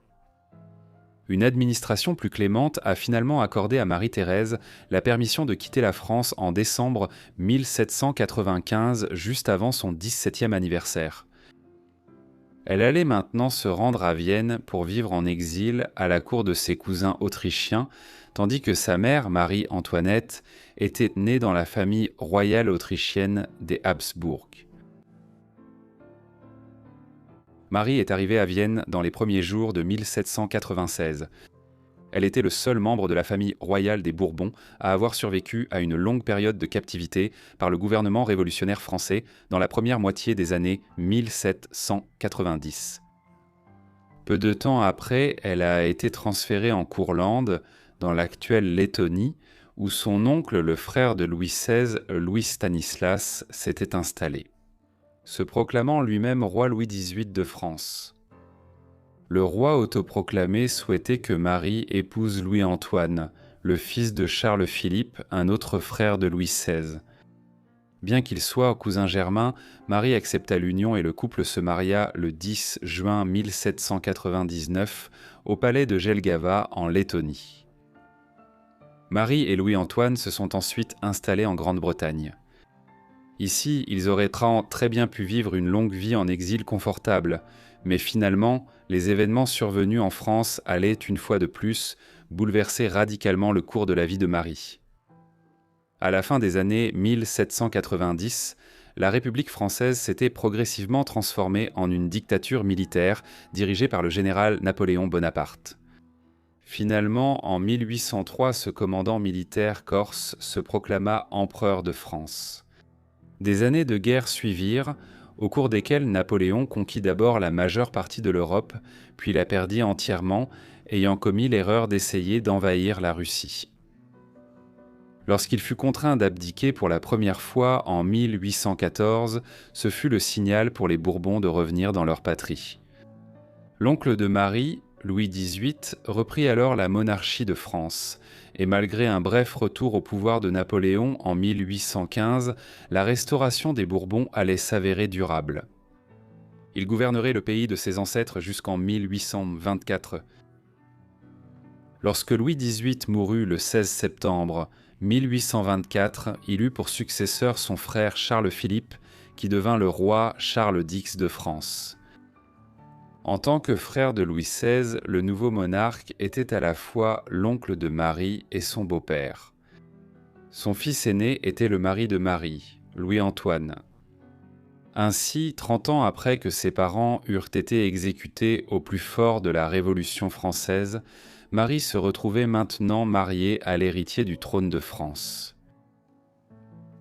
Une administration plus clémente a finalement accordé à Marie-Thérèse la permission de quitter la France en décembre 1795, juste avant son 17e anniversaire. Elle allait maintenant se rendre à Vienne pour vivre en exil à la cour de ses cousins autrichiens, tandis que sa mère, Marie-Antoinette, était née dans la famille royale autrichienne des Habsbourg. Marie est arrivée à Vienne dans les premiers jours de 1796. Elle était le seul membre de la famille royale des Bourbons à avoir survécu à une longue période de captivité par le gouvernement révolutionnaire français dans la première moitié des années 1790. Peu de temps après, elle a été transférée en Courlande, dans l'actuelle Lettonie, où son oncle, le frère de Louis XVI, Louis Stanislas, s'était installé, se proclamant lui-même roi Louis XVIII de France. Le roi autoproclamé souhaitait que Marie épouse Louis-Antoine, le fils de Charles-Philippe, un autre frère de Louis XVI. Bien qu'il soit cousin germain, Marie accepta l'union et le couple se maria le 10 juin 1799 au palais de Jelgava en Lettonie. Marie et Louis-Antoine se sont ensuite installés en Grande-Bretagne. Ici, ils auraient très bien pu vivre une longue vie en exil confortable, mais finalement, les événements survenus en France allaient, une fois de plus, bouleverser radicalement le cours de la vie de Marie. À la fin des années 1790, la République française s'était progressivement transformée en une dictature militaire dirigée par le général Napoléon Bonaparte. Finalement, en 1803, ce commandant militaire corse se proclama empereur de France. Des années de guerre suivirent, au cours desquelles Napoléon conquit d'abord la majeure partie de l'Europe, puis la perdit entièrement, ayant commis l'erreur d'essayer d'envahir la Russie. Lorsqu'il fut contraint d'abdiquer pour la première fois en 1814, ce fut le signal pour les Bourbons de revenir dans leur patrie. L'oncle de Marie, Louis XVIII, reprit alors la monarchie de France, et malgré un bref retour au pouvoir de Napoléon en 1815, la restauration des Bourbons allait s'avérer durable. Il gouvernerait le pays de ses ancêtres jusqu'en 1824. Lorsque Louis XVIII mourut le 16 septembre 1824, il eut pour successeur son frère Charles-Philippe, qui devint le roi Charles X de France. En tant que frère de Louis XVI, le nouveau monarque était à la fois l'oncle de Marie et son beau-père. Son fils aîné était le mari de Marie, Louis-Antoine. Ainsi, 30 ans après que ses parents eurent été exécutés au plus fort de la Révolution française, Marie se retrouvait maintenant mariée à l'héritier du trône de France.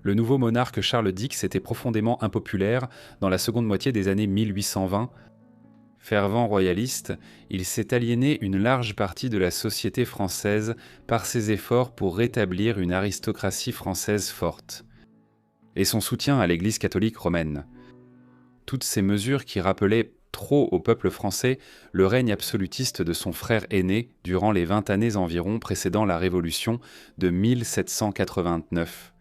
Le nouveau monarque Charles X était profondément impopulaire dans la seconde moitié des années 1820. Fervent royaliste, il s'est aliéné une large partie de la société française par ses efforts pour rétablir une aristocratie française forte, et son soutien à l'Église catholique romaine. Toutes ces mesures qui rappelaient trop au peuple français le règne absolutiste de son frère aîné durant les 20 années environ précédant la Révolution de 1789.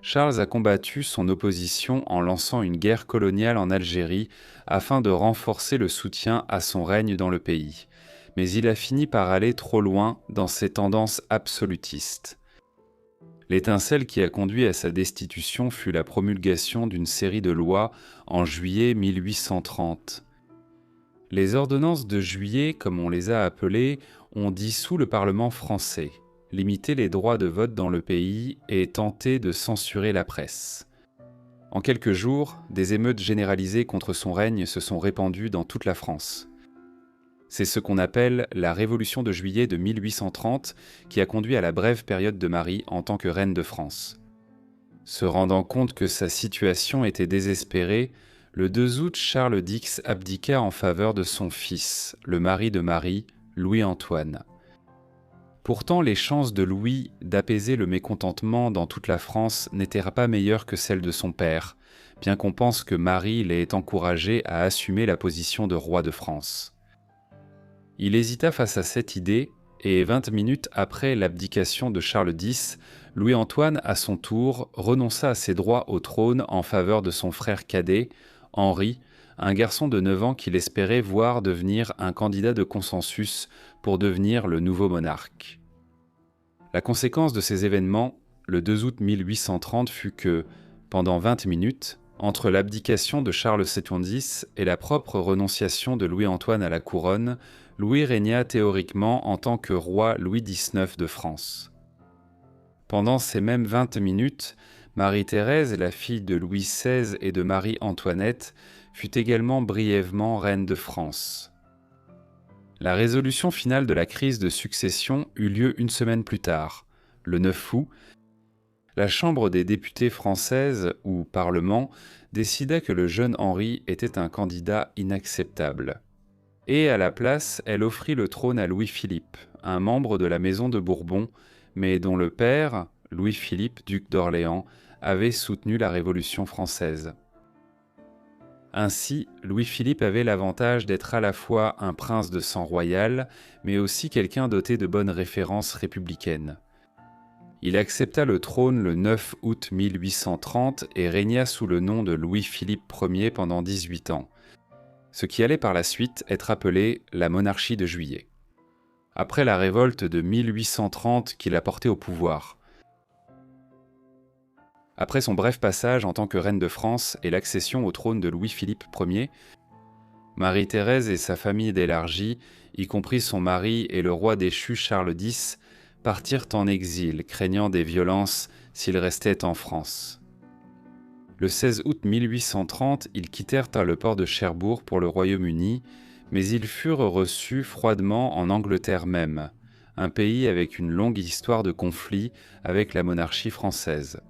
Charles a combattu son opposition en lançant une guerre coloniale en Algérie afin de renforcer le soutien à son règne dans le pays. Mais il a fini par aller trop loin dans ses tendances absolutistes. L'étincelle qui a conduit à sa destitution fut la promulgation d'une série de lois en juillet 1830. Les ordonnances de juillet, comme on les a appelées, ont dissous le Parlement français, limité les droits de vote dans le pays et tenté de censurer la presse. En quelques jours, des émeutes généralisées contre son règne se sont répandues dans toute la France. C'est ce qu'on appelle la Révolution de juillet de 1830 qui a conduit à la brève période de Marie en tant que reine de France. Se rendant compte que sa situation était désespérée, le 2 août, Charles X abdiqua en faveur de son fils, le mari de Marie, Louis-Antoine. Pourtant, les chances de Louis d'apaiser le mécontentement dans toute la France n'étaient pas meilleures que celles de son père, bien qu'on pense que Marie l'ait encouragé à assumer la position de roi de France. Il hésita face à cette idée, et 20 minutes après l'abdication de Charles X, Louis-Antoine, à son tour, renonça à ses droits au trône en faveur de son frère cadet, Henri, un garçon de 9 ans qu'il espérait voir devenir un candidat de consensus pour devenir le nouveau monarque. La conséquence de ces événements, le 2 août 1830, fut que, pendant 20 minutes, entre l'abdication de Charles VII et la propre renonciation de Louis-Antoine à la couronne, Louis régna théoriquement en tant que roi Louis XIX de France. Pendant ces mêmes 20 minutes, Marie-Thérèse, la fille de Louis XVI et de Marie-Antoinette, fut également brièvement reine de France. La résolution finale de la crise de succession eut lieu une semaine plus tard, le 9 août. La Chambre des députés française, ou Parlement, décida que le jeune Henri était un candidat inacceptable. Et à la place, elle offrit le trône à Louis-Philippe, un membre de la maison de Bourbon, mais dont le père, Louis-Philippe, duc d'Orléans, avait soutenu la Révolution française. Ainsi, Louis-Philippe avait l'avantage d'être à la fois un prince de sang royal, mais aussi quelqu'un doté de bonnes références républicaines. Il accepta le trône le 9 août 1830 et régna sous le nom de Louis-Philippe Ier pendant 18 ans, ce qui allait par la suite être appelé la monarchie de Juillet. Après la révolte de 1830 qui l'a porté au pouvoir. Après son bref passage en tant que reine de France et l'accession au trône de Louis-Philippe Ier, Marie-Thérèse et sa famille d'élargie, y compris son mari et le roi déchu Charles X, partirent en exil, craignant des violences s'ils restaient en France. Le 16 août 1830, ils quittèrent le port de Cherbourg pour le Royaume-Uni, mais ils furent reçus froidement en Angleterre même, un pays avec une longue histoire de conflits avec la monarchie française.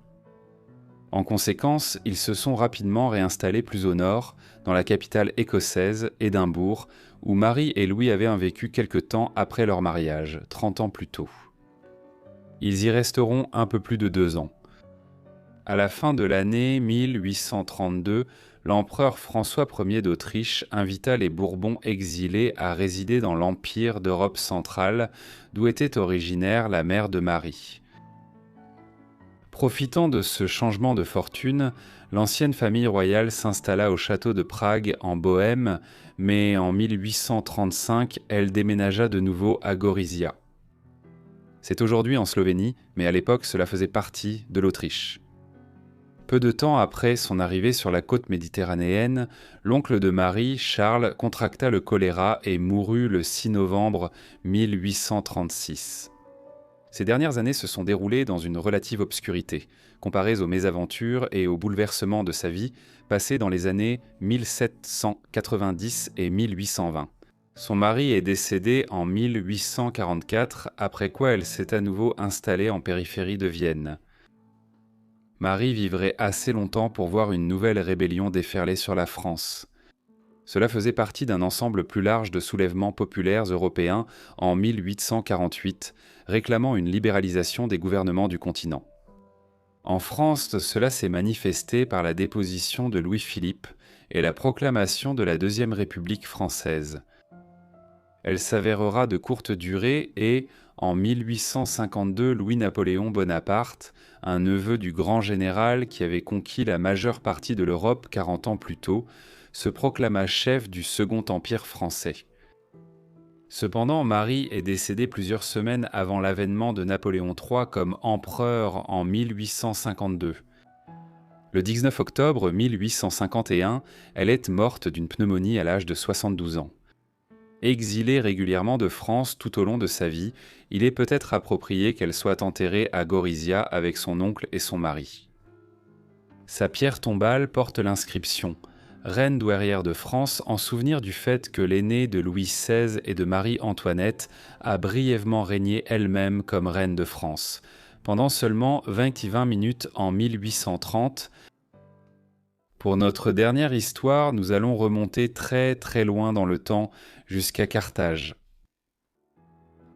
En conséquence, ils se sont rapidement réinstallés plus au nord, dans la capitale écossaise, Édimbourg, où Marie et Louis avaient un vécu quelque temps après leur mariage, 30 ans plus tôt. Ils y resteront un peu plus de 2 ans. À la fin de l'année 1832, l'empereur François Ier d'Autriche invita les Bourbons exilés à résider dans l'Empire d'Europe centrale, d'où était originaire la mère de Marie. Profitant de ce changement de fortune, l'ancienne famille royale s'installa au château de Prague en Bohême, mais en 1835, elle déménagea de nouveau à Gorizia. C'est aujourd'hui en Slovénie, mais à l'époque cela faisait partie de l'Autriche. Peu de temps après son arrivée sur la côte méditerranéenne, l'oncle de Marie, Charles, contracta le choléra et mourut le 6 novembre 1836. Ces dernières années se sont déroulées dans une relative obscurité, comparées aux mésaventures et aux bouleversements de sa vie passés dans les années 1790 et 1820. Son mari est décédé en 1844, après quoi elle s'est à nouveau installée en périphérie de Vienne. Marie vivrait assez longtemps pour voir une nouvelle rébellion déferler sur la France. Cela faisait partie d'un ensemble plus large de soulèvements populaires européens en 1848, réclamant une libéralisation des gouvernements du continent. En France, cela s'est manifesté par la déposition de Louis-Philippe et la proclamation de la Deuxième République française. Elle s'avérera de courte durée et, en 1852, Louis-Napoléon Bonaparte, un neveu du grand général qui avait conquis la majeure partie de l'Europe 40 ans plus tôt, se proclama chef du Second Empire français. Cependant, Marie est décédée plusieurs semaines avant l'avènement de Napoléon III comme empereur en 1852. Le 19 octobre 1851, elle est morte d'une pneumonie à l'âge de 72 ans. Exilée régulièrement de France tout au long de sa vie, il est peut-être approprié qu'elle soit enterrée à Gorizia avec son oncle et son mari. Sa pierre tombale porte l'inscription « Reine douairière de France » en souvenir du fait que l'aînée de Louis XVI et de Marie-Antoinette a brièvement régné elle-même comme reine de France, pendant seulement 20 minutes en 1830. Pour notre dernière histoire, nous allons remonter très très loin dans le temps, jusqu'à Carthage.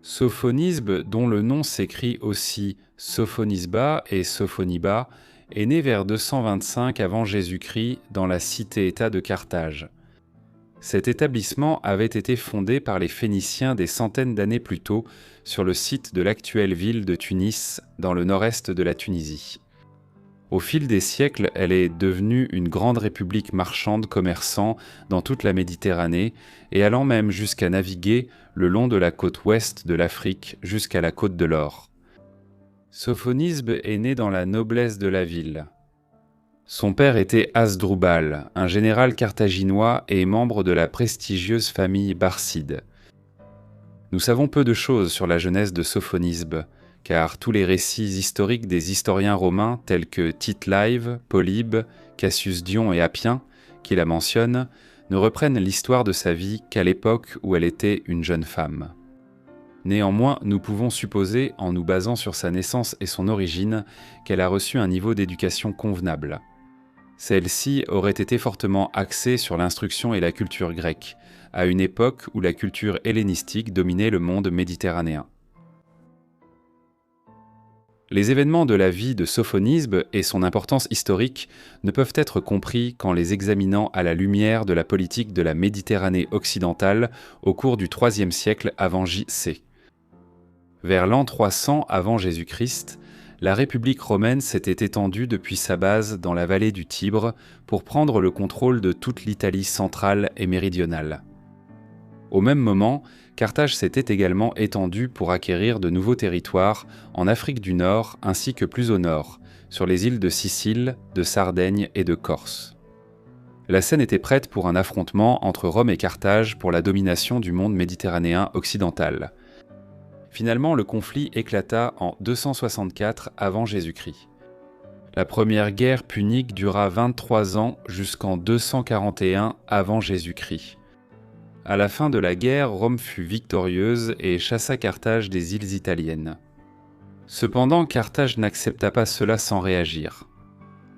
Sophonisbe, dont le nom s'écrit aussi Sophonisba et Sophoniba, est né vers 225 avant Jésus-Christ dans la cité-État de Carthage. Cet établissement avait été fondé par les Phéniciens des centaines d'années plus tôt sur le site de l'actuelle ville de Tunis, dans le nord-est de la Tunisie. Au fil des siècles, elle est devenue une grande république marchande commerçant dans toute la Méditerranée et allant même jusqu'à naviguer le long de la côte ouest de l'Afrique jusqu'à la côte de l'Or. Sophonisbe est né dans la noblesse de la ville. Son père était Hasdrubal, un général carthaginois et membre de la prestigieuse famille Barside. Nous savons peu de choses sur la jeunesse de Sophonisbe, car tous les récits historiques des historiens romains tels que Tite Live, Polybe, Cassius Dion et Appien, qui la mentionnent, ne reprennent l'histoire de sa vie qu'à l'époque où elle était une jeune femme. Néanmoins, nous pouvons supposer, en nous basant sur sa naissance et son origine, qu'elle a reçu un niveau d'éducation convenable. Celle-ci aurait été fortement axée sur l'instruction et la culture grecque, à une époque où la culture hellénistique dominait le monde méditerranéen. Les événements de la vie de Sophonisbe et son importance historique ne peuvent être compris qu'en les examinant à la lumière de la politique de la Méditerranée occidentale au cours du IIIe siècle avant J.C. Vers l'an 300 avant Jésus-Christ, la République romaine s'était étendue depuis sa base dans la vallée du Tibre pour prendre le contrôle de toute l'Italie centrale et méridionale. Au même moment, Carthage s'était également étendue pour acquérir de nouveaux territoires en Afrique du Nord ainsi que plus au nord, sur les îles de Sicile, de Sardaigne et de Corse. La scène était prête pour un affrontement entre Rome et Carthage pour la domination du monde méditerranéen occidental. Finalement, le conflit éclata en 264 avant Jésus-Christ. La première guerre punique dura 23 ans jusqu'en 241 avant Jésus-Christ. À la fin de la guerre, Rome fut victorieuse et chassa Carthage des îles italiennes. Cependant, Carthage n'accepta pas cela sans réagir.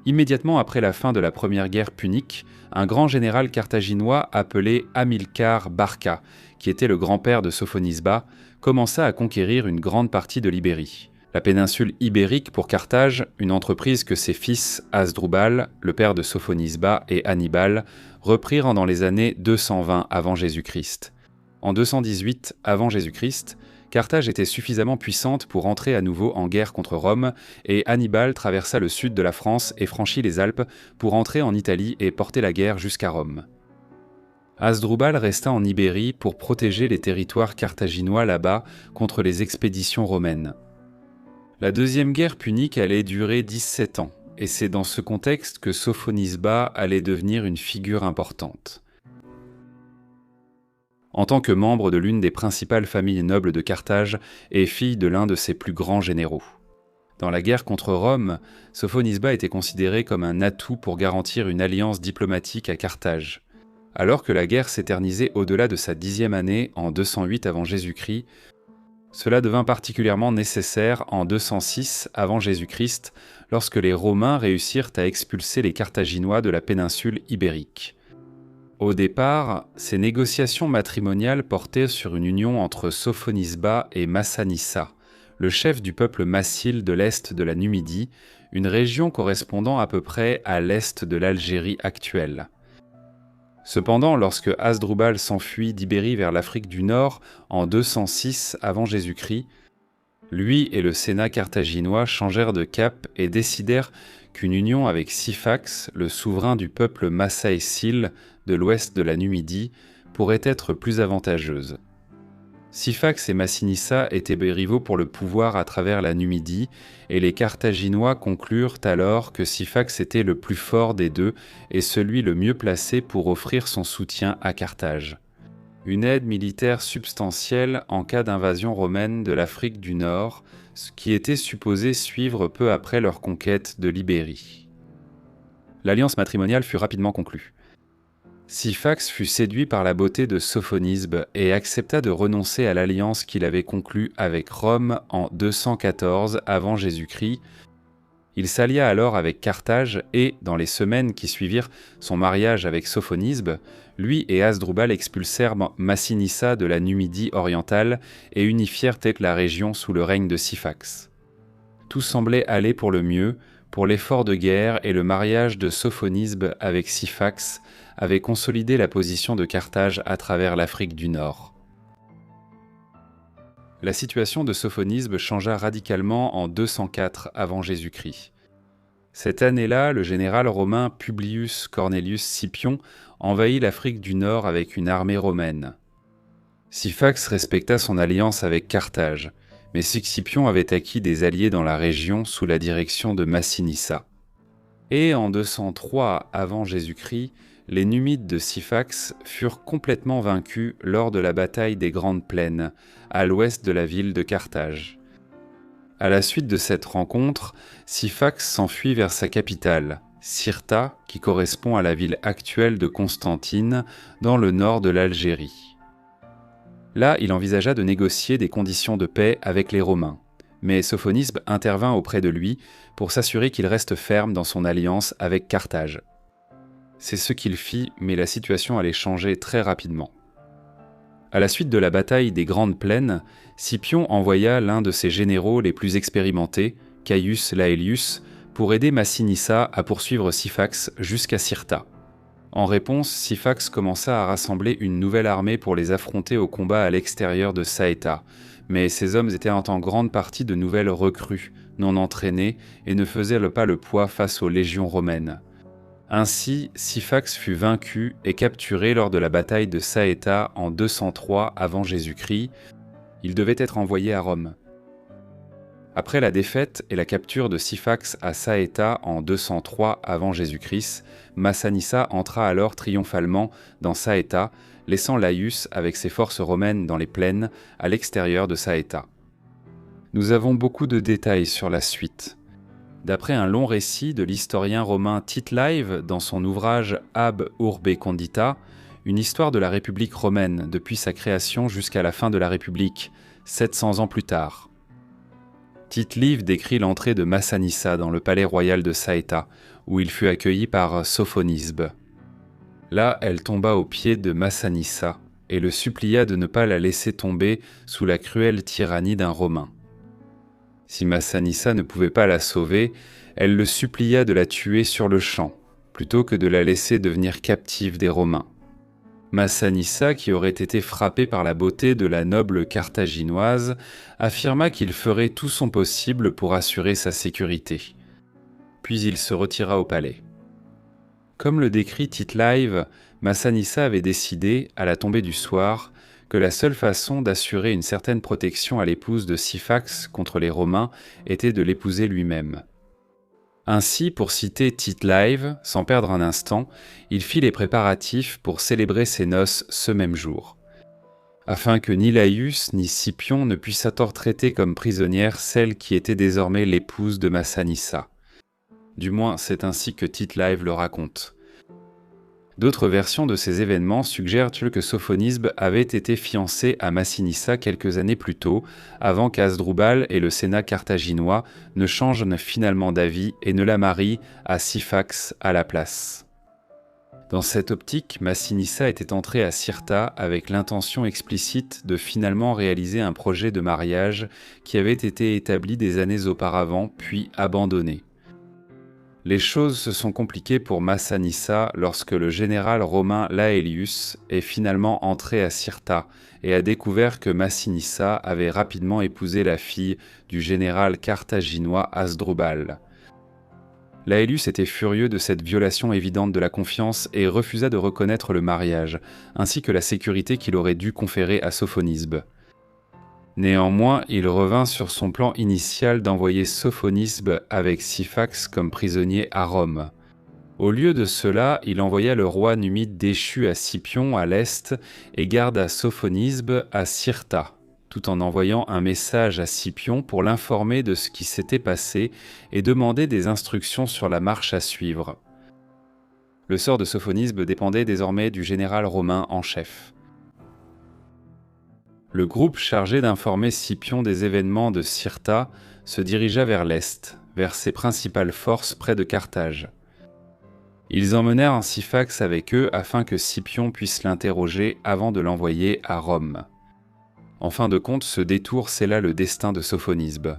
Immédiatement après la fin de la première guerre punique, un grand général carthaginois appelé Hamilcar Barca, qui était le grand-père de Sophonisba, commença à conquérir une grande partie de l'Ibérie. La péninsule ibérique pour Carthage, une entreprise que ses fils Hasdrubal, le père de Sophonisba, et Hannibal reprirent dans les années 220 avant Jésus-Christ. En 218 avant Jésus-Christ, Carthage était suffisamment puissante pour entrer à nouveau en guerre contre Rome et Hannibal traversa le sud de la France et franchit les Alpes pour entrer en Italie et porter la guerre jusqu'à Rome. Hasdrubal resta en Ibérie pour protéger les territoires carthaginois là-bas contre les expéditions romaines. La deuxième guerre punique allait durer 17 ans, et c'est dans ce contexte que Sophonisba allait devenir une figure importante. en tant que membre de l'une des principales familles nobles de Carthage et fille de l'un de ses plus grands généraux. Dans la guerre contre Rome, Sophonisba était considéré comme un atout pour garantir une alliance diplomatique à Carthage. Alors que la guerre s'éternisait au-delà de sa 10e année, en 208 avant Jésus-Christ, cela devint particulièrement nécessaire en 206 avant Jésus-Christ, lorsque les Romains réussirent à expulser les Carthaginois de la péninsule ibérique. Au départ, ces négociations matrimoniales portaient sur une union entre Sophonisba et Massinissa, le chef du peuple massile de l'est de la Numidie, une région correspondant à peu près à l'est de l'Algérie actuelle. Cependant, lorsque Hasdrubal s'enfuit d'Ibérie vers l'Afrique du Nord en 206 avant Jésus-Christ, lui et le Sénat carthaginois changèrent de cap et décidèrent qu'une union avec Syphax, le souverain du peuple Massaécile de l'ouest de la Numidie, pourrait être plus avantageuse. Syphax et Massinissa étaient rivaux pour le pouvoir à travers la Numidie, et les Carthaginois conclurent alors que Syphax était le plus fort des deux et celui le mieux placé pour offrir son soutien à Carthage. Une aide militaire substantielle en cas d'invasion romaine de l'Afrique du Nord, ce qui était supposé suivre peu après leur conquête de l'Ibérie. L'alliance matrimoniale fut rapidement conclue. Syphax fut séduit par la beauté de Sophonisbe et accepta de renoncer à l'alliance qu'il avait conclue avec Rome en 214 avant Jésus-Christ. Il s'allia alors avec Carthage et, dans les semaines qui suivirent son mariage avec Sophonisbe, lui et Hasdrubal expulsèrent Massinissa de la Numidie orientale et unifièrent toute la région sous le règne de Syphax. Tout semblait aller pour le mieux, pour l'effort de guerre et le mariage de Sophonisbe avec Syphax avait consolidé la position de Carthage à travers l'Afrique du Nord. La situation de Sophonisbe changea radicalement en 204 avant Jésus-Christ. Cette année-là, le général romain Publius Cornelius Scipion envahit l'Afrique du Nord avec une armée romaine. Syphax respecta son alliance avec Carthage, mais Scipion avait acquis des alliés dans la région sous la direction de Massinissa. Et en 203 avant Jésus-Christ, les Numides de Syphax furent complètement vaincus lors de la bataille des Grandes Plaines, à l'ouest de la ville de Carthage. À la suite de cette rencontre, Syphax s'enfuit vers sa capitale, Cirta, qui correspond à la ville actuelle de Constantine, dans le nord de l'Algérie. Là, il envisagea de négocier des conditions de paix avec les Romains, mais Sophonisbe intervint auprès de lui pour s'assurer qu'il reste ferme dans son alliance avec Carthage. C'est ce qu'il fit, mais la situation allait changer très rapidement. À la suite de la bataille des Grandes Plaines, Scipion envoya l'un de ses généraux les plus expérimentés, Caius Laelius, pour aider Massinissa à poursuivre Syphax jusqu'à Cirta. En réponse, Syphax commença à rassembler une nouvelle armée pour les affronter au combat à l'extérieur de Saeta, mais ces hommes étaient en grande partie de nouvelles recrues, non entraînées, et ne faisaient pas le poids face aux légions romaines. Ainsi, Syphax fut vaincu et capturé lors de la bataille de Saeta en 203 avant Jésus-Christ. Il devait être envoyé à Rome. Après la défaite et la capture de Syphax à Saeta en 203 avant Jésus-Christ, Massinissa entra alors triomphalement dans Saeta, laissant Laius avec ses forces romaines dans les plaines à l'extérieur de Saeta. Nous avons beaucoup de détails sur la suite. D'après un long récit de l'historien romain Tite Live dans son ouvrage Ab Urbe Condita, une histoire de la République romaine depuis sa création jusqu'à la fin de la République, 700 ans plus tard. Tite Live décrit l'entrée de Massinissa dans le palais royal de Saeta, où il fut accueilli par Sophonisbe. Là, elle tomba aux pieds de Massinissa et le supplia de ne pas la laisser tomber sous la cruelle tyrannie d'un Romain. Si Massinissa ne pouvait pas la sauver, elle le supplia de la tuer sur le champ, plutôt que de la laisser devenir captive des Romains. Massinissa, qui aurait été frappé par la beauté de la noble carthaginoise, affirma qu'il ferait tout son possible pour assurer sa sécurité. Puis il se retira au palais. Comme le décrit Tite Live, Massinissa avait décidé, à la tombée du soir, que la seule façon d'assurer une certaine protection à l'épouse de Syphax contre les Romains était de l'épouser lui-même. Ainsi, pour citer Tite Live, sans perdre un instant, il fit les préparatifs pour célébrer ses noces ce même jour. afin que ni Laïus ni Scipion ne puissent alors traiter comme prisonnière celle qui était désormais l'épouse de Massinissa. Du moins, c'est ainsi que Tite Live le raconte. D'autres versions de ces événements suggèrent que Sophonisbe avait été fiancé à Massinissa quelques années plus tôt, avant qu'Hasdrubal et le Sénat carthaginois ne changent finalement d'avis et ne la marient à Syphax à la place. Dans cette optique, Massinissa était entré à Cirta avec l'intention explicite de finalement réaliser un projet de mariage qui avait été établi des années auparavant, puis abandonné. Les choses se sont compliquées pour Massinissa lorsque le général romain Laelius est finalement entré à Cirta et a découvert que Massinissa avait rapidement épousé la fille du général carthaginois Hasdrubal. Laelius était furieux de cette violation évidente de la confiance et refusa de reconnaître le mariage, ainsi que la sécurité qu'il aurait dû conférer à Sophonisbe. Néanmoins, il revint sur son plan initial d'envoyer Sophonisbe avec Syphax comme prisonnier à Rome. Au lieu de cela, il envoya le roi numide déchu à Scipion à l'est et garda Sophonisbe à Cirta, tout en envoyant un message à Scipion pour l'informer de ce qui s'était passé et demander des instructions sur la marche à suivre. Le sort de Sophonisbe dépendait désormais du général romain en chef. Le groupe chargé d'informer Scipion des événements de Cirta se dirigea vers l'est, vers ses principales forces près de Carthage. Ils emmenèrent un Syphax avec eux afin que Scipion puisse l'interroger avant de l'envoyer à Rome. En fin de compte, ce détour scella le destin de Sophonisbe.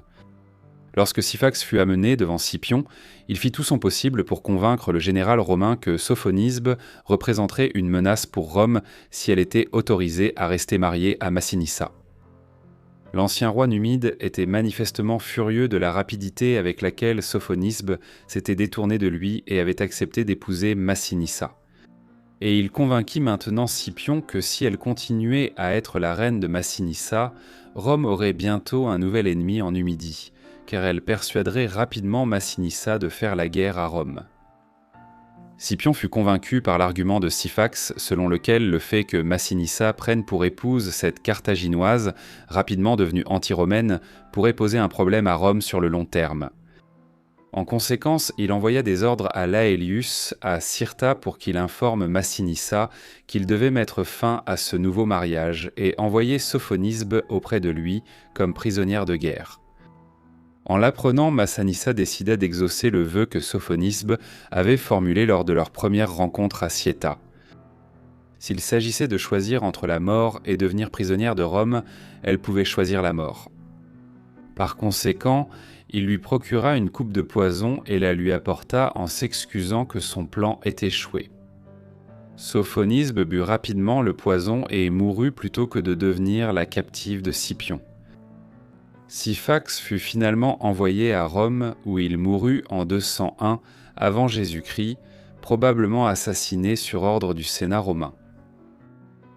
Lorsque Syphax fut amené devant Scipion, il fit tout son possible pour convaincre le général romain que Sophonisbe représenterait une menace pour Rome si elle était autorisée à rester mariée à Massinissa. L'ancien roi numide était manifestement furieux de la rapidité avec laquelle Sophonisbe s'était détourné de lui et avait accepté d'épouser Massinissa. Et il convainquit maintenant Scipion que si elle continuait à être la reine de Massinissa, Rome aurait bientôt un nouvel ennemi en Numidie, car elle persuaderait rapidement Massinissa de faire la guerre à Rome. Scipion fut convaincu par l'argument de Syphax, selon lequel le fait que Massinissa prenne pour épouse cette carthaginoise, rapidement devenue anti-romaine, pourrait poser un problème à Rome sur le long terme. En conséquence, il envoya des ordres à Laelius, à Cirta, pour qu'il informe Massinissa qu'il devait mettre fin à ce nouveau mariage et envoyer Sophonisbe auprès de lui comme prisonnière de guerre. En l'apprenant, Massinissa décida d'exaucer le vœu que Sophonisbe avait formulé lors de leur première rencontre à Cieta. S'il s'agissait de choisir entre la mort et devenir prisonnière de Rome, elle pouvait choisir la mort. Par conséquent, il lui procura une coupe de poison et la lui apporta en s'excusant que son plan ait échoué. Sophonisbe but rapidement le poison et mourut plutôt que de devenir la captive de Scipion. Syphax fut finalement envoyé à Rome où il mourut en 201 avant Jésus-Christ, probablement assassiné sur ordre du Sénat romain.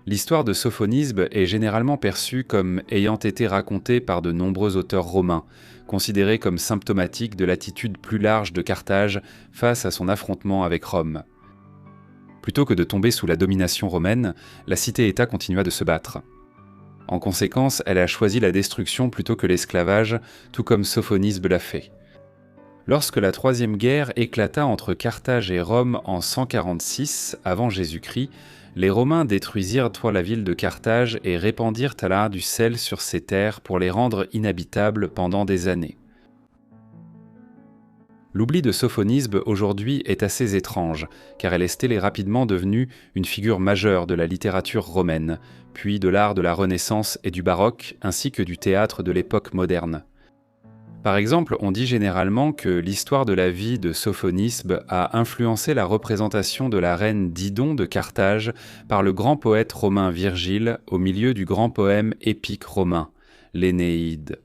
L'histoire de Sophonisbe est généralement perçue comme ayant été racontée par de nombreux auteurs romains, considérée comme symptomatique de l'attitude plus large de Carthage face à son affrontement avec Rome. Plutôt que de tomber sous la domination romaine, la cité-État continua de se battre. En conséquence, elle a choisi la destruction plutôt que l'esclavage, tout comme Sophonisbe l'a fait. Lorsque la Troisième Guerre éclata entre Carthage et Rome en 146 avant Jésus-Christ, les Romains détruisirent la ville de Carthage et répandirent à la du sel sur ses terres pour les rendre inhabitables pendant des années. L'oubli de Sophonisbe aujourd'hui est assez étrange, car Estelle est rapidement devenue une figure majeure de la littérature romaine, puis de l'art de la Renaissance et du baroque, ainsi que du théâtre de l'époque moderne. Par exemple, on dit généralement que l'histoire de la vie de Sophonisbe a influencé la représentation de la reine Didon de Carthage par le grand poète romain Virgile au milieu du grand poème épique romain, l'Énéide.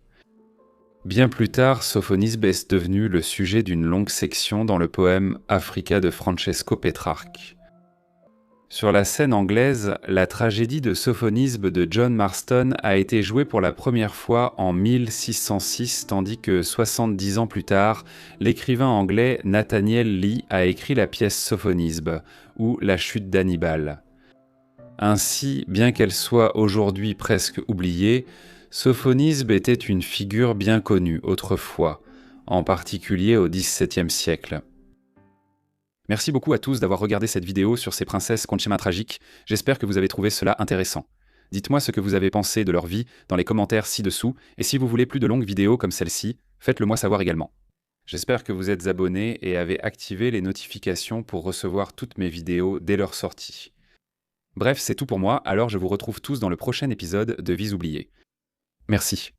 Bien plus tard, Sophonisbe est devenu le sujet d'une longue section dans le poème Africa de Francesco Petrarch. Sur la scène anglaise, la tragédie de Sophonisbe de John Marston a été jouée pour la première fois en 1606, tandis que 70 ans plus tard, l'écrivain anglais Nathaniel Lee a écrit la pièce Sophonisbe, ou La chute d'Hannibal. Ainsi, bien qu'elle soit aujourd'hui presque oubliée, Sophonisbe était une figure bien connue autrefois, en particulier au XVIIe siècle. Merci beaucoup à tous d'avoir regardé cette vidéo sur ces princesses contes schémas tragiques. J'espère que vous avez trouvé cela intéressant. Dites-moi ce que vous avez pensé de leur vie dans les commentaires ci-dessous, et si vous voulez plus de longues vidéos comme celle-ci, faites-le moi savoir également. J'espère que vous êtes abonnés et avez activé les notifications pour recevoir toutes mes vidéos dès leur sortie. Bref, c'est tout pour moi, alors je vous retrouve tous dans le prochain épisode de Vies oubliées. Merci.